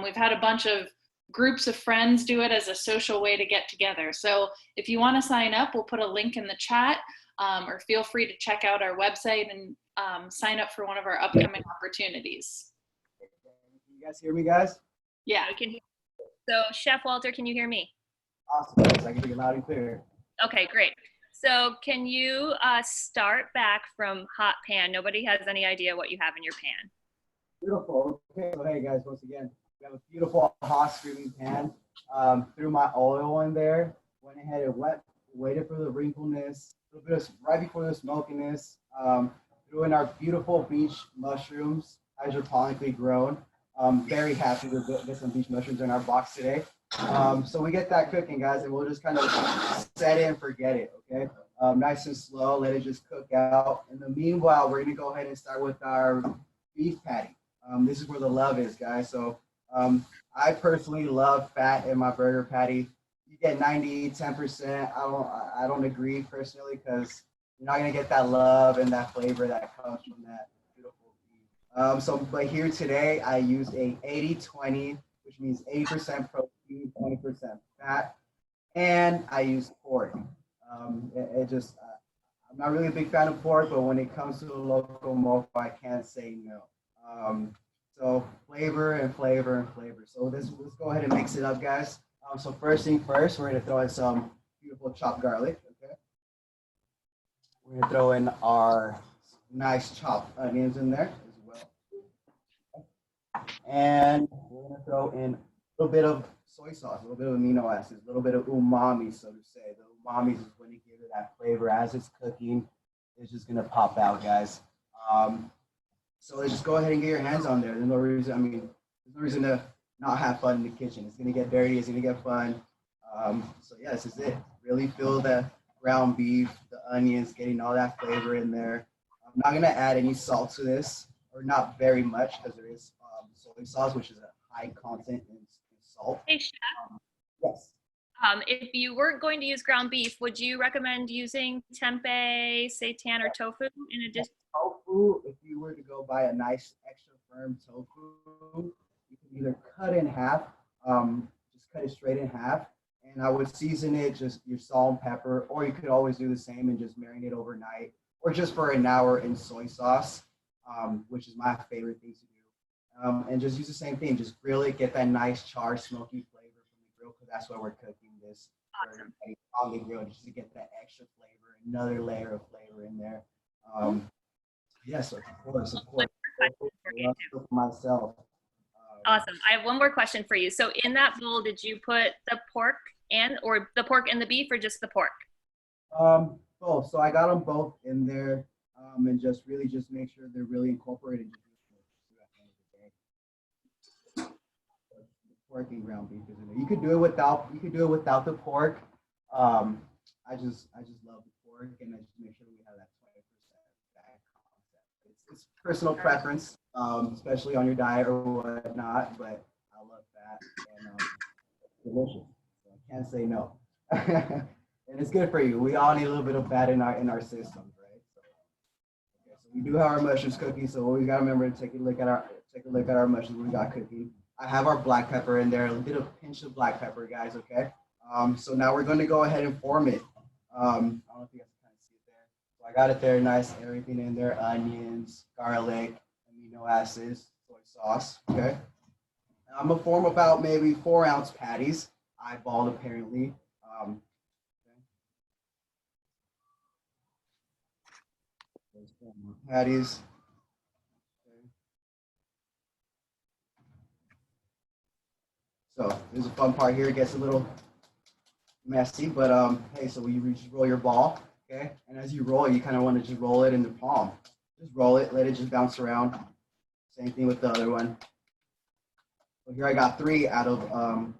[SPEAKER 1] We've had a bunch of groups of friends do it as a social way to get together. So if you want to sign up, we'll put a link in the chat, or feel free to check out our website and sign up for one of our upcoming opportunities.
[SPEAKER 7] You guys hear me, guys?
[SPEAKER 1] Yeah.
[SPEAKER 4] We can hear. So Chef Walter, can you hear me?
[SPEAKER 7] Awesome, guys. I can hear you loud and clear.
[SPEAKER 4] Okay, great. So can you start back from hot pan? Nobody has any idea what you have in your pan.
[SPEAKER 7] Beautiful. Okay, so hey guys, once again, we have a beautiful hot screaming pan. Threw my oil in there, went ahead and waited for the wrinkleness, a little bit of, right before the smokiness. Threw in our beautiful beach mushrooms, hydroponically grown. Very happy to get some beach mushrooms in our box today. So we get that cooking, guys, and we'll just kind of set it and forget it, okay? Nice and slow, let it just cook out. In the meanwhile, we're gonna go ahead and start with our beef patty. This is where the love is, guys. So I personally love fat in my burger patty. You get 90, 10%. I don't agree personally because you're not gonna get that love and that flavor that comes from that beautiful beef. But here today, I used a 80-20, which means 80% protein, 20% fat, and I used pork. I'm not really a big fan of pork, but when it comes to the local mofo, I can't say no. So flavor and flavor and flavor. So let's go ahead and mix it up, guys. So first thing first, we're gonna throw in some beautiful chopped garlic. Okay. We're gonna throw in our nice chopped onions in there as well. And we're gonna throw in a little bit of soy sauce, a little bit of amino acids, a little bit of umami, so to say. The umami is going to give it that flavor as it's cooking. It's just gonna pop out, guys. So just go ahead and get your hands on there. There's no reason to not have fun in the kitchen. It's gonna get dirty. It's gonna get fun. So yeah, this is it. Really feel the ground beef, the onions, getting all that flavor in there. I'm not gonna add any salt to this, or not very much, because there is soy sauce, which is a high content in salt.
[SPEAKER 4] Hey, Chef.
[SPEAKER 7] Yes.
[SPEAKER 4] If you weren't going to use ground beef, would you recommend using tempeh, seitan, or tofu in addition?
[SPEAKER 7] Tofu, if you were to go buy a nice extra firm tofu, you can either cut in half, just cut it straight in half, and I would season it just your salt and pepper, or you could always do the same and just marinate overnight, or just for an hour in soy sauce, which is my favorite thing to do. And just use the same thing, just grill it, get that nice charred, smoky flavor from the grill, because that's why we're cooking this.
[SPEAKER 4] Awesome.
[SPEAKER 7] On the grill, just to get that extra flavor, another layer of flavor in there. Yes, of course. For myself.
[SPEAKER 4] Awesome. I have one more question for you. So in that bowl, did you put the pork and the beef, or just the pork?
[SPEAKER 7] Both. So I got them both in there, and just really just make sure they're really incorporated. Pork and ground beef is in there. You could do it without. You could do it without the pork. I just love the pork, and I just make sure we have that 20% fat concept. It's personal preference, especially on your diet or whatnot. But I love that, and it's delicious. So I can't say no. And it's good for you. We all need a little bit of fat in our systems, right? We do have our mushrooms cooking, so we gotta remember to take a look at our mushrooms we got cooking. I have our black pepper in there, a little pinch of black pepper, guys. Okay. So now we're going to go ahead and form it. I don't know if you guys can kind of see it there. So I got it there, nice, everything in there: onions, garlic, amino acids, soy sauce. Okay. Now I'm gonna form about maybe 4-ounce patties, eyeballed apparently. Okay. Those 4 more patties. So there's a fun part here. It gets a little messy, but hey, so you just roll your ball, okay? And as you roll it, you kind of want to just roll it in the palm. Just roll it, let it just bounce around. Same thing with the other one. So here I got 3 out of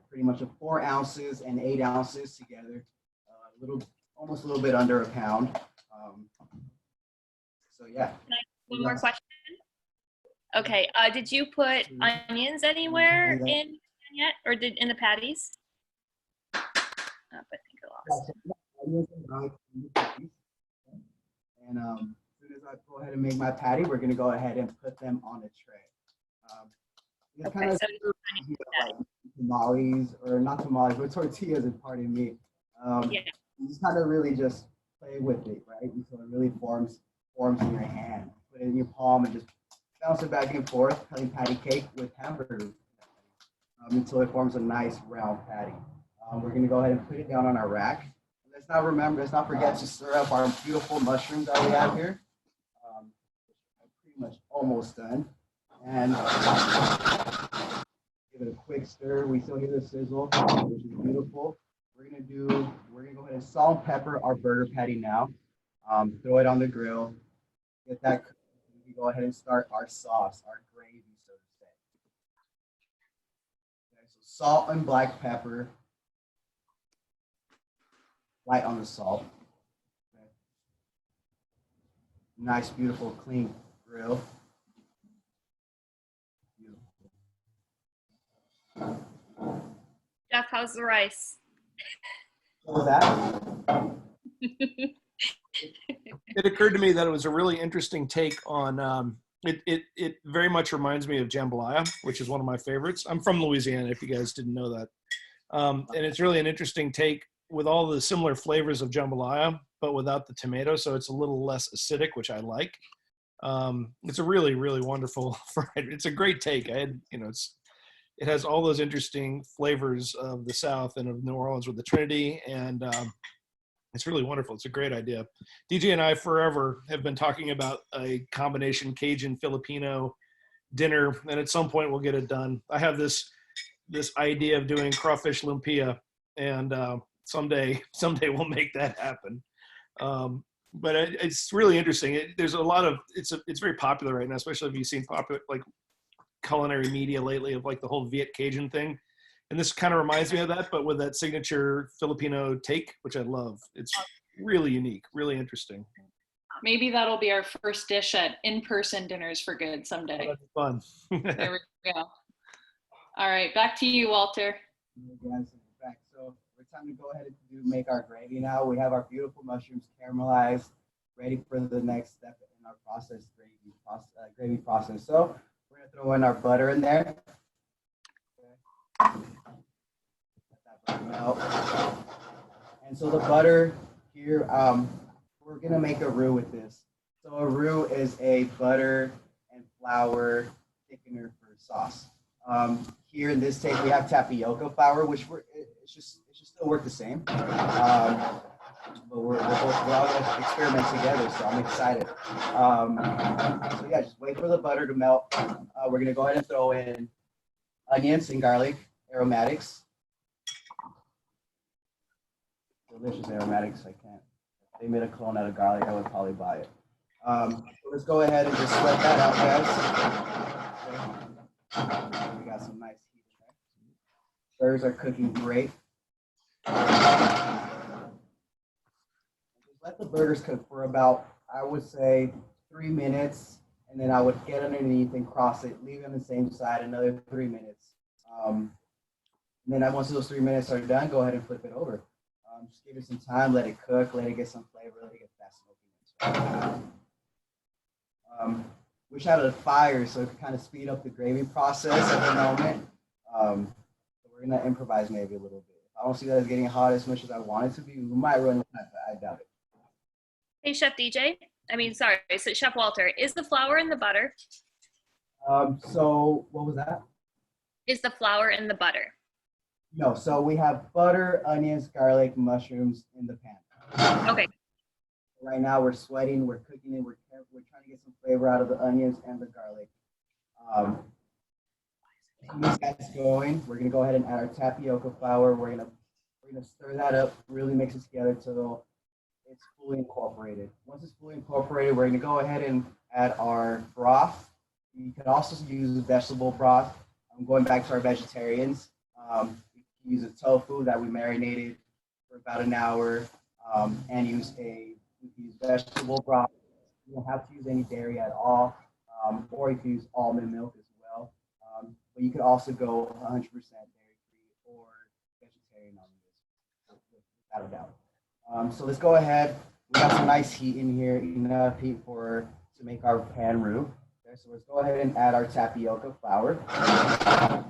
[SPEAKER 7] pretty much 4 ounces and 8 ounces together. Almost a little bit under a pound. So yeah.
[SPEAKER 4] One more question. Okay, did you put onions anywhere in yet, or did in the patties? Oh, I think I lost.
[SPEAKER 7] And as soon as I go ahead and make my patty, we're gonna go ahead and put them on a tray. It's
[SPEAKER 4] Okay,
[SPEAKER 7] kind of
[SPEAKER 4] so
[SPEAKER 7] like tamales, or not tamales, but tortillas, and pardon me.
[SPEAKER 4] yeah.
[SPEAKER 7] You just kind of really just play with it, right? And so it really forms in your hand. Put it in your palm and just bounce it back and forth, playing patty cake with hamburger, until it forms a nice round patty. We're gonna go ahead and put it down on our rack. Let's not forget to stir up our beautiful mushrooms that we have here. Pretty much almost done. And give it a quick stir. We still hear the sizzle, which is beautiful. We're gonna go ahead and salt and pepper our burger patty now. Throw it on the grill. Get that cooked. We can go ahead and start our sauce, our gravy, so to say. Okay, so salt and black pepper. Light on the salt. Okay. Nice, beautiful, clean grill. Beautiful.
[SPEAKER 4] Jeff, how's the rice?
[SPEAKER 7] What was that?
[SPEAKER 3] It occurred to me that it was a really interesting take on it very much reminds me of jambalaya, which is one of my favorites. I'm from Louisiana, if you guys didn't know that. And it's really an interesting take with all the similar flavors of jambalaya, but without the tomato, so it's a little less acidic, which I like. It's a really, really wonderful fried. It's a great take. It has all those interesting flavors of the South and of New Orleans with the Trinity, and it's really wonderful. It's a great idea. DJ and I forever have been talking about a combination Cajun Filipino dinner, and at some point we'll get it done. I have this idea of doing crawfish lumpia, and someday we'll make that happen. But it's really interesting. There's a lot of it's very popular right now, especially if you've seen popular like culinary media lately of like the whole Viet Cajun thing. And this kind of reminds me of that, but with that signature Filipino take, which I love. It's really unique, really interesting.
[SPEAKER 1] Maybe that'll be our first dish at in-person Dinners for Good someday.
[SPEAKER 3] Oh, that's fun.
[SPEAKER 1] There we go. All right, back to you, Walter.
[SPEAKER 7] Guys, back. So we're time to go ahead and make our gravy now. We have our beautiful mushrooms caramelized, ready for the next step in our gravy process. So we're gonna throw in our butter in there. Let that butter melt. And so the butter here, we're gonna make a roux with this. So a roux is a butter and flour thickener for sauce. Here in this take, we have tapioca flour, which it should still work the same. But we're all gonna experiment together, so I'm excited. So yeah, just wait for the butter to melt. We're gonna go ahead and throw in onions and garlic, aromatics. Delicious aromatics. I can't. If they made a clone out of garlic, I would probably buy it. So let's go ahead and just sweat that out, guys. We got some nice heat. Burgers are cooking great. Just let the burgers cook for about, I would say, 3 minutes, and then I would get underneath and cross it, leave it on the same side another 3 minutes. And then once those 3 minutes are done, go ahead and flip it over. Just give it some time, let it cook, let it get some flavor, let it get that smokiness. wish I had a fire so it could kind of speed up the gravy process at the moment. So we're gonna improvise maybe a little bit. If I don't see that it's getting hot as much as I want it to be, we might run with that, but I doubt it.
[SPEAKER 4] Hey, Chef DJ. I mean, sorry, so Chef Walter, is the flour in the butter?
[SPEAKER 7] So what was that?
[SPEAKER 4] Is the flour in the butter?
[SPEAKER 7] No, so we have butter, onions, garlic, mushrooms in the pan.
[SPEAKER 4] Okay.
[SPEAKER 7] Right now we're sweating, we're cooking it, we're trying to get some flavor out of the onions and the garlic. Keep that's going. We're gonna go ahead and add our tapioca flour. We're gonna stir that up, really mix it together till it's fully incorporated. Once it's fully incorporated, we're gonna go ahead and add our broth. You can also use vegetable broth. I'm going back to our vegetarians. We can use a tofu that we marinated for about an hour, and use vegetable broth. You don't have to use any dairy at all, or you can use almond milk as well. But you could also go 100% dairy-free or vegetarian on this, without a doubt. So let's go ahead. We got some nice heat in here, enough heat to make our pan roux. Okay, so let's go ahead and add our tapioca flour. So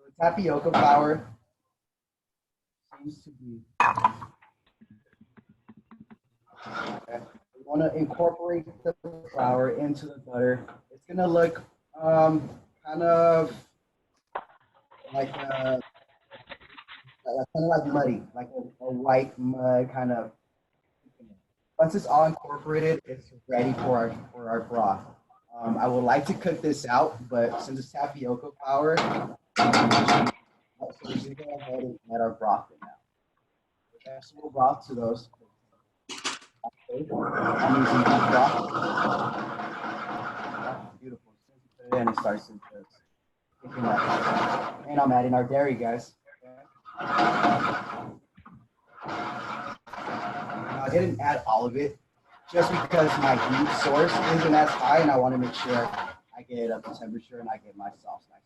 [SPEAKER 7] the tapioca flour seems to be. Okay. We want to incorporate the flour into the butter. It's gonna look kind of like muddy, like a white mud kind of. Once it's all incorporated, it's ready for our broth. I would like to cook this out, but since it's tapioca flour, so we're just gonna go ahead and add our broth in now. Vegetable broth to those. I'm using beef broth. Beautiful. And it starts to kicking up. And I'm adding our dairy, guys. Now, I didn't add all of it just because my heat source isn't as high, and I want to make sure I get it up to temperature and I get my sauce nice.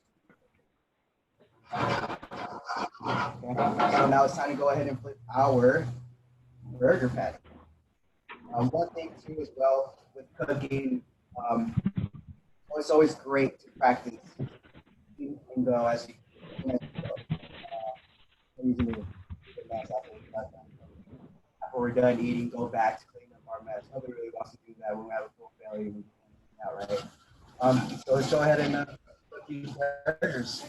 [SPEAKER 7] Okay. So now it's time to go ahead and flip our burger patty. One thing too as well with cooking, it's always great to practice and go as you usually after we're done eating, go back to clean up our mess. Nobody really wants to do that when we have a full belly. Right? So let's go ahead and cook these burgers.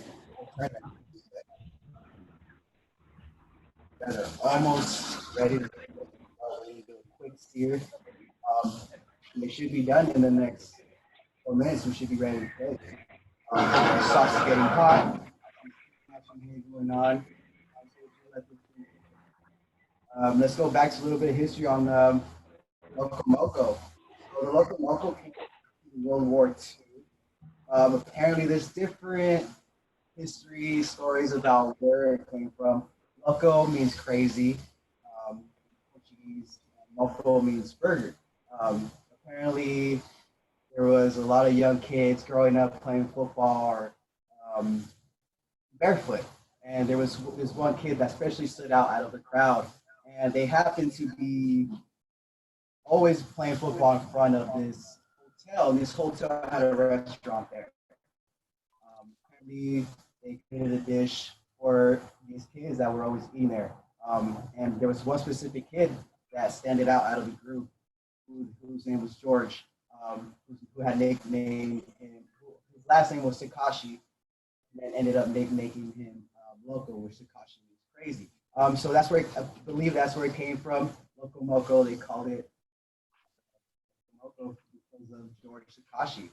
[SPEAKER 7] Guys are almost ready to do a quick sear. They should be done in the next 4 minutes. We should be ready to cook. The sauce is getting hot. Going on. Let's go back to a little bit of history on Loco Moco. So the Loco Moco came in World War II. Apparently, there's different history stories about where it came from. Loco means crazy. Portuguese. Moco means burger. Apparently, there was a lot of young kids growing up playing football or barefoot. And there was this one kid that especially stood out of the crowd. And they happened to be always playing football in front of this hotel. And this hotel had a restaurant there. Apparently, they created a dish for these kids that were always eating there. And there was one specific kid that stood out of the group, whose name was George, who had nicknamed him. His last name was Takashi, and ended up making him Loco, which Takashi means crazy. So that's where I believe that's where it came from. Loco Moco, they called it Moco because of George Takashi.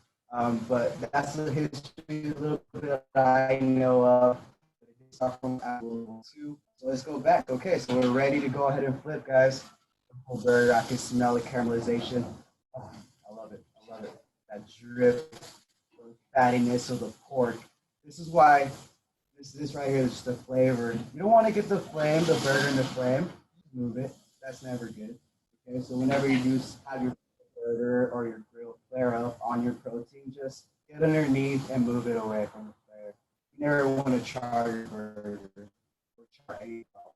[SPEAKER 7] But that's the history a little bit that I know of. From World War II. So let's go back. Okay, so we're ready to go ahead and flip, guys. The whole burger, I can smell the caramelization. Oh, I love it. I love it. That drip, the fattiness of the pork. This is why this right here is just the flavor. You don't want to get the burger in the flame. Move it. That's never good. Okay, so whenever you do have your burger or your grill flare up on your protein, just get underneath and move it away from the flare. You never want to char your burger or char any sauce.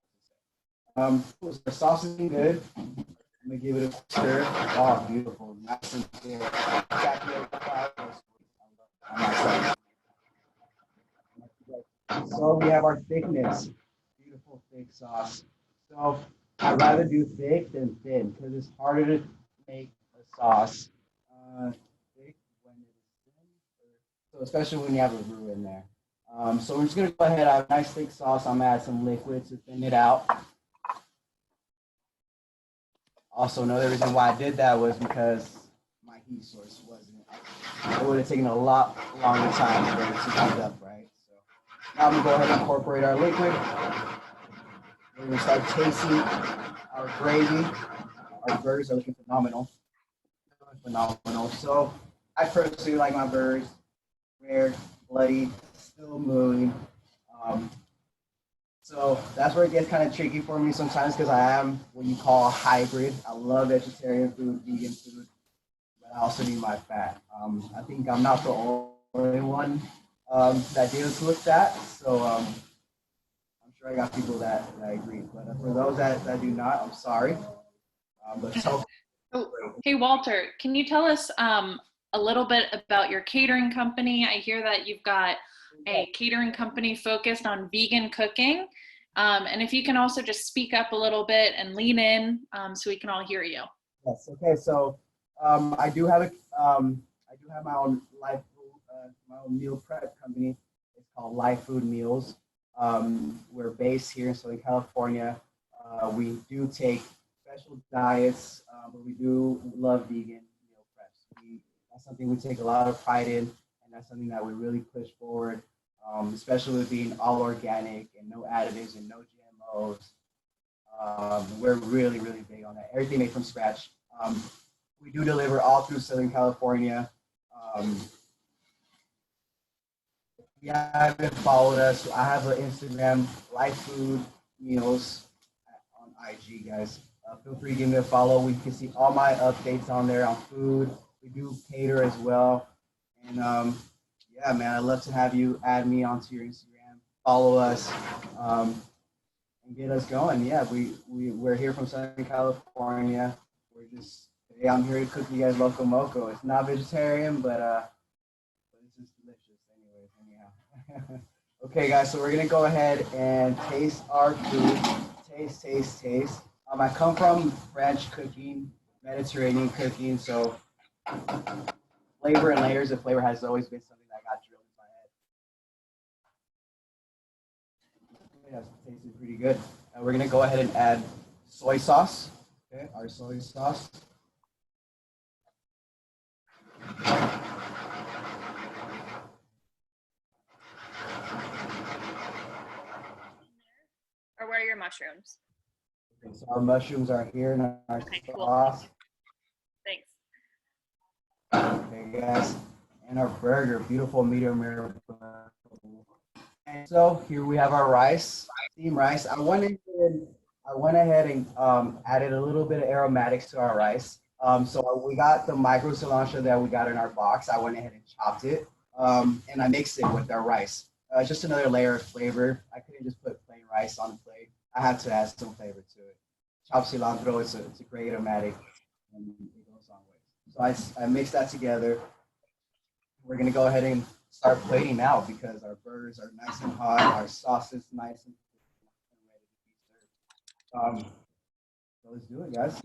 [SPEAKER 7] So the sauce is good. I'm gonna give it a stir. Oh, beautiful. nice and thick. Exactly like the fireworks. I love that. So we have our thickness. Beautiful thick sauce. So I'd rather do thick than thin because it's harder to make a sauce thick when it's thin. So especially when you have a roux in there. So we're just gonna go ahead. I have a nice thick sauce. I'm gonna add some liquid to thin it out. Also, another reason why I did that was because my heat source wasn't. It would have taken a lot longer time for it to heat up, right? So now I'm gonna go ahead and incorporate our liquid. We're gonna start tasting our gravy. Our burgers are looking phenomenal. Phenomenal. So I personally like my burgers rare, bloody, still moving. So that's where it gets kind of tricky for me sometimes because I am what you call a hybrid. I love vegetarian food, vegan food, but I also need my fat. I think I'm not the only one that deals with that. So I'm sure I got people that agree. But for those that do not, I'm sorry. But so.
[SPEAKER 1] Hey, Walter, can you tell us a little bit about your catering company? I hear that you've got a catering company focused on vegan cooking. And if you can also just speak up a little bit and lean in so we can all hear you.
[SPEAKER 7] Yes. Okay. So I do have my own my own meal prep company. It's called Life Food Meals. We're based here in Southern California. We do take special diets, but we do love vegan meal preps. That's something we take a lot of pride in, and that's something that we really push forward, especially with being all organic and no additives and no GMOs. We're really, really big on that. Everything made from scratch. We do deliver all through Southern California. If you haven't followed us, I have an Instagram, Life Food Meals on IG, guys. Feel free to give me a follow. We can see all my updates on there on food. We do cater as well. And yeah, man, I'd love to have you add me onto your Instagram, follow us, and get us going. Yeah, we're here from Southern California. Today I'm here to cook you guys Loco Moco. It's not vegetarian, but it's just delicious anyhow. Okay, guys, so we're gonna go ahead and taste our food. Taste. I come from French cooking, Mediterranean cooking, so flavor and layers of flavor has always been something that got drilled in my head. Yeah, tasting pretty good. We're gonna go ahead and add soy sauce. Okay, our soy sauce.
[SPEAKER 4] Or where are your mushrooms?
[SPEAKER 7] Okay, so our mushrooms are here in our sauce.
[SPEAKER 4] Thanks.
[SPEAKER 7] Okay, guys, and our burger, beautiful medium rare. And so here we have our rice, steamed rice. I went ahead and added a little bit of aromatics to our rice. So we got the micro cilantro that we got in our box. I went ahead and chopped it, and I mixed it with our rice. Just another layer of flavor. I couldn't just put plain rice on the plate. I had to add some flavor to it. Chopped cilantro, it's a great aromatic, and it goes on ways. So I mixed that together. We're gonna go ahead and start plating now because our burgers are nice and hot, our sauce is nice and ready to be served. So let's do it, guys.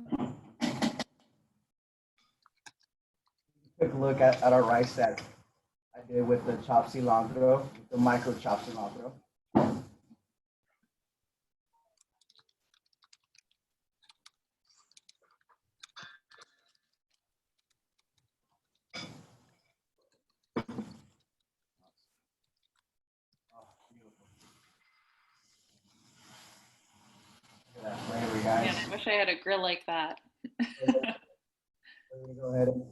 [SPEAKER 7] Quick look at our rice that I did with the chopped cilantro, the micro chopped cilantro. Flavor, guys.
[SPEAKER 1] Man, I wish I had a grill like that.
[SPEAKER 7] We're gonna go ahead and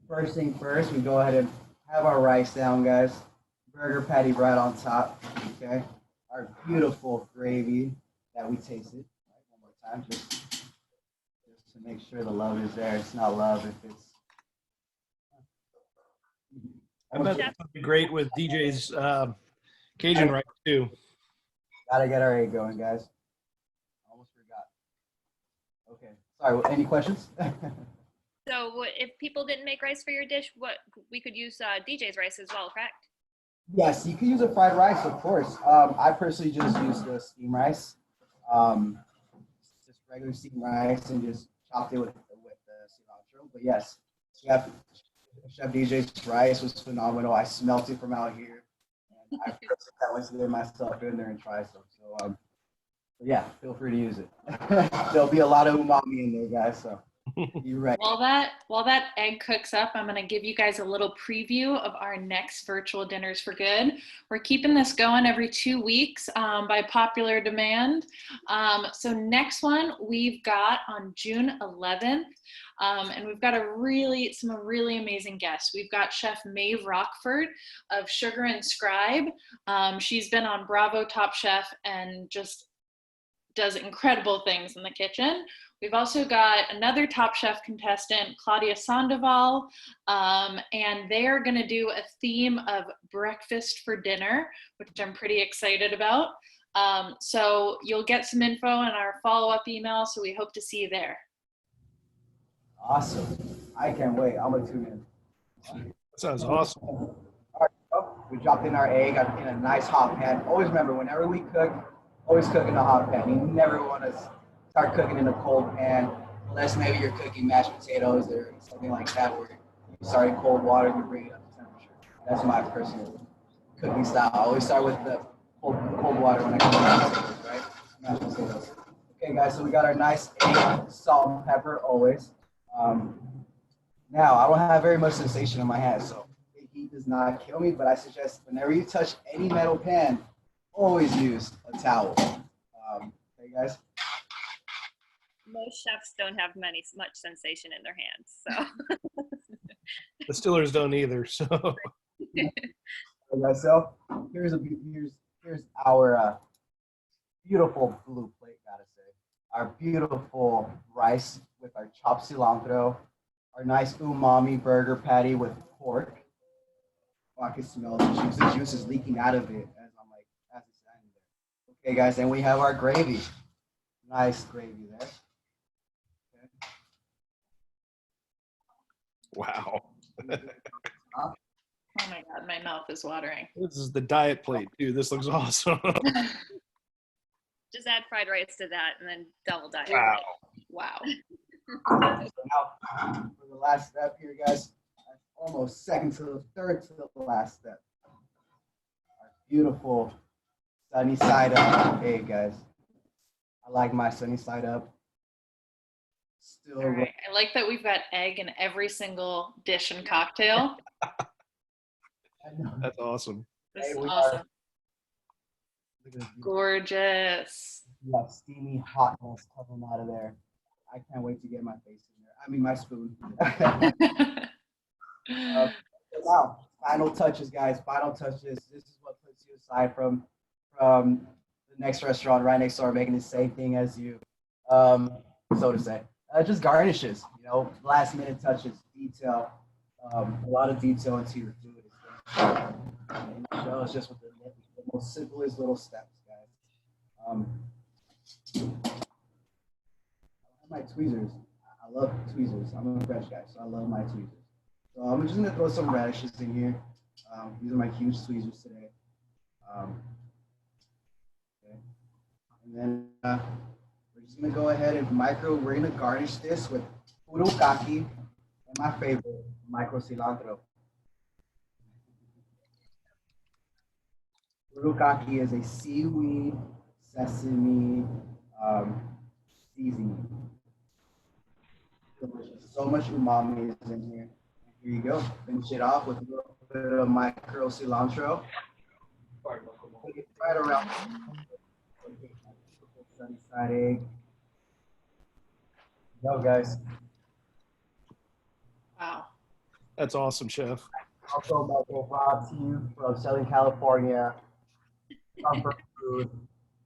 [SPEAKER 7] first thing first, we go ahead and have our rice down, guys. Burger patty right on top. Okay, our beautiful gravy that we tasted. Right, one more time, just to make sure the love is there. It's not love if it's.
[SPEAKER 3] I bet that would be great with DJ's Cajun rice too.
[SPEAKER 7] Gotta get our egg going, guys. Almost forgot. Okay, Sorry, any questions?
[SPEAKER 4] So if people didn't make rice for your dish, what we could use DJ's rice as well, correct?
[SPEAKER 7] Yes, you can use a fried rice, of course. I personally just use the steam rice, um, just regular steam rice, and just chopped it with the cilantro. But yes, Chef DJ's rice was phenomenal. I smelt it from out here, and I personally can't wait to get myself in there and try some. So yeah, feel free to use it. There'll be a lot of umami in there, guys. So you're right.
[SPEAKER 1] While that egg cooks up, I'm going to give you guys a little preview of our next virtual Dinners for Good. We're keeping this going every 2 weeks by popular demand. So next one we've got on June 11th, and we've got some really amazing guests. We've got Chef Maeve Rockford of Sugar and Scribe. She's been on Bravo Top Chef and just does incredible things in the kitchen. We've also got another Top Chef contestant, Claudia Sandoval, and they are going to do a theme of breakfast for dinner, which I'm pretty excited about. So you'll get some info in our follow-up email, so we hope to see you there.
[SPEAKER 7] Awesome. I can't wait. I'm going to tune in.
[SPEAKER 3] That sounds awesome.
[SPEAKER 7] All right, so we dropped in our egg in a nice hot pan. Always remember, whenever we cook, always cook in a hot pan. You never want to start cooking in a cold pan, unless maybe you're cooking mashed potatoes or something like that, where you start in cold water and you bring it up to temperature. That's my personal cooking style. I always start with the cold water when I cook mashed potatoes, right? Mashed potatoes. Okay, guys, so we got our nice egg, salt and pepper always. Now, I don't have very much sensation in my hands, so the heat does not kill me, but I suggest whenever you touch any metal pan, always use a towel. Okay, guys?
[SPEAKER 4] Most chefs don't have much sensation in their hands, so.
[SPEAKER 3] The Stillers don't either. So
[SPEAKER 7] Okay, guys, so here's our beautiful blue plate, gotta say. Our beautiful rice with our chopped cilantro, our nice umami burger patty with pork. Oh, I can smell the juice. The juice is leaking out of it as it's standing there. Okay, guys, and we have our gravy. Nice gravy there. Okay.
[SPEAKER 3] wow.
[SPEAKER 1] Oh my God, my mouth is watering.
[SPEAKER 3] This is the diet plate, too. This looks awesome.
[SPEAKER 4] Just add fried rice to that and then double diet.
[SPEAKER 1] Wow.
[SPEAKER 7] So now, for the last step here, guys, almost third to the last step. Our beautiful sunny side up egg, guys. I like my sunny side up. Still,
[SPEAKER 1] All right. I like that we've got egg in every single dish and cocktail.
[SPEAKER 3] That's awesome.
[SPEAKER 1] This is
[SPEAKER 7] we
[SPEAKER 1] awesome.
[SPEAKER 7] Look at this.
[SPEAKER 1] Gorgeous.
[SPEAKER 7] Yeah, steamy hotness coming out of there. I can't wait to get my face in there. I mean, my spoon. So now, final touches, guys. Final touches. This is what puts you aside from the next restaurant right next door, making the same thing as you. So to say, just garnishes. You know, last minute touches, detail. A lot of detail into your food. And it's just with the most simplest little steps, guys. My tweezers. I love tweezers. I'm a French guy, so I love my tweezers. So I'm just gonna throw some radishes in here. These are my huge tweezers today. Okay. And then we're just gonna go ahead and we're gonna garnish this with furikake and my favorite, micro cilantro. Furikake is a seaweed, sesame seasoning. Delicious. So much umami is in here. Here you go. Finish it off with a little bit of micro cilantro. Put it right around. Sunny side egg. Go, guys.
[SPEAKER 1] Wow.
[SPEAKER 3] That's awesome, Chef.
[SPEAKER 7] Also, brought to you from Southern California. Comfort food.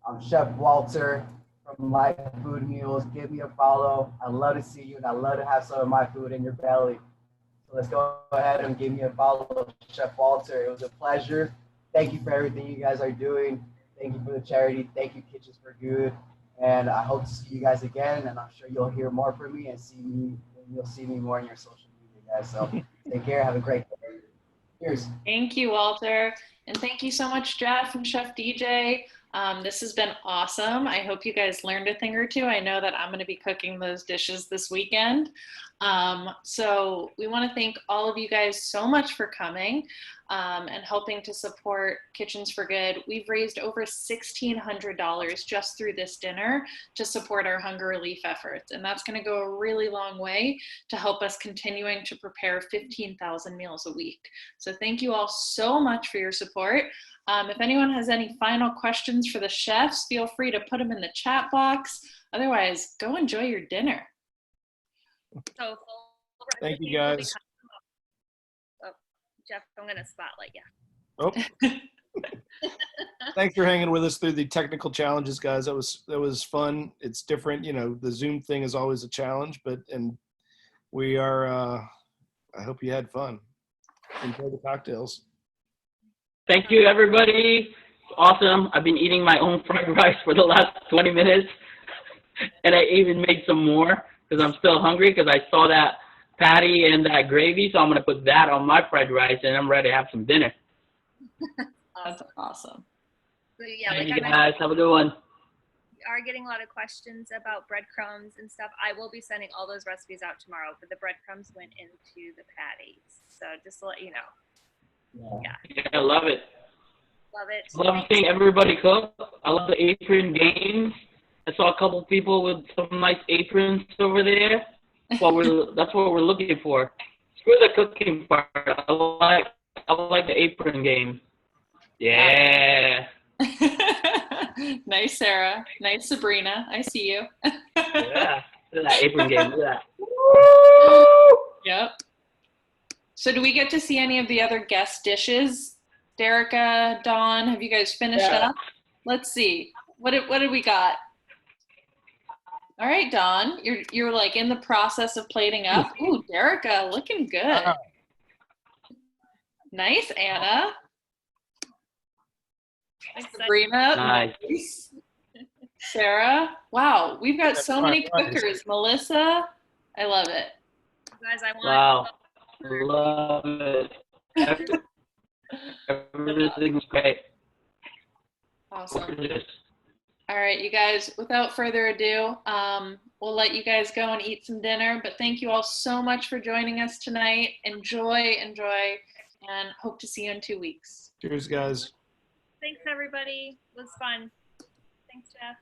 [SPEAKER 7] I'm Chef Walter from Life Food Meals. Give me a follow. I'd love to see you, and I'd love to have some of my food in your belly. So let's go ahead and give me a follow, Chef Walter. It was a pleasure. Thank you for everything you guys are doing. Thank you for the charity. Thank you, Kitchens for Good. And I hope to see you guys again. And I'm sure you'll hear more from me and you'll see me more in your social media, guys. So take care. Have a great day. Cheers.
[SPEAKER 1] Thank you, Walter. And thank you so much, Jeff and Chef DJ. This has been awesome. I hope you guys learned a thing or two. I know that I'm going to be cooking those dishes this weekend. So we want to thank all of you guys so much for coming and helping to support Kitchens for Good. We've raised over $1,600 just through this dinner to support our hunger relief efforts. And that's going to go a really long way to help us continuing to prepare 15,000 meals a week. So thank you all so much for your support. If anyone has any final questions for the chefs, feel free to put them in the chat box. Otherwise, go enjoy your dinner.
[SPEAKER 4] So
[SPEAKER 3] Thank you, guys.
[SPEAKER 4] Oh, Jeff, I'm going to spotlight you.
[SPEAKER 3] Oh. Thanks for hanging with us through the technical challenges, guys. That was fun. It's different. You know, the Zoom thing is always a challenge, and we are, I hope you had fun. Enjoy the cocktails.
[SPEAKER 2] Thank you, everybody. Awesome. I've been eating my own fried rice for the last 20 minutes, and I even made some more because I'm still hungry because I saw that patty and that gravy, so I'm going to put that on my fried rice, and I'm ready to have some dinner.
[SPEAKER 1] That's awesome.
[SPEAKER 4] So, yeah,
[SPEAKER 2] Thank
[SPEAKER 4] like
[SPEAKER 2] you,
[SPEAKER 4] I
[SPEAKER 2] guys. Have a good one.
[SPEAKER 4] we are getting a lot of questions about breadcrumbs and stuff. I will be sending all those recipes out tomorrow, but the breadcrumbs went into the patties. So just to let you know.
[SPEAKER 2] Yeah, I love it.
[SPEAKER 4] Love it.
[SPEAKER 2] I love seeing everybody cook. I love the apron games. I saw a couple people with some nice aprons over there. That's what we're looking for. Screw the cooking part. I like the apron game. Yeah.
[SPEAKER 1] Nice, Sarah. Nice, Sabrina. I see you.
[SPEAKER 2] Yeah. Look at that apron game. Look at that.
[SPEAKER 1] Yep. So do we get to see any of the other guest dishes? Derica, Dawn, have you guys finished up? Let's see. What did we got? All right, Dawn, you're like in the process of plating up. Ooh, Derica, looking good. Nice, Anna. Sabrina,
[SPEAKER 2] Nice.
[SPEAKER 1] Sarah. Wow, we've got so many cookers. Melissa, I love it.
[SPEAKER 4] Guys, I want
[SPEAKER 2] Wow. Love it. Everything's great.
[SPEAKER 1] Awesome. All right, you guys, without further ado, we'll let you guys go and eat some dinner, but thank you all so much for joining us tonight. Enjoy, and hope to see you in 2 weeks.
[SPEAKER 3] Cheers, guys.
[SPEAKER 4] Thanks, everybody. It was fun. Thanks, Jeff.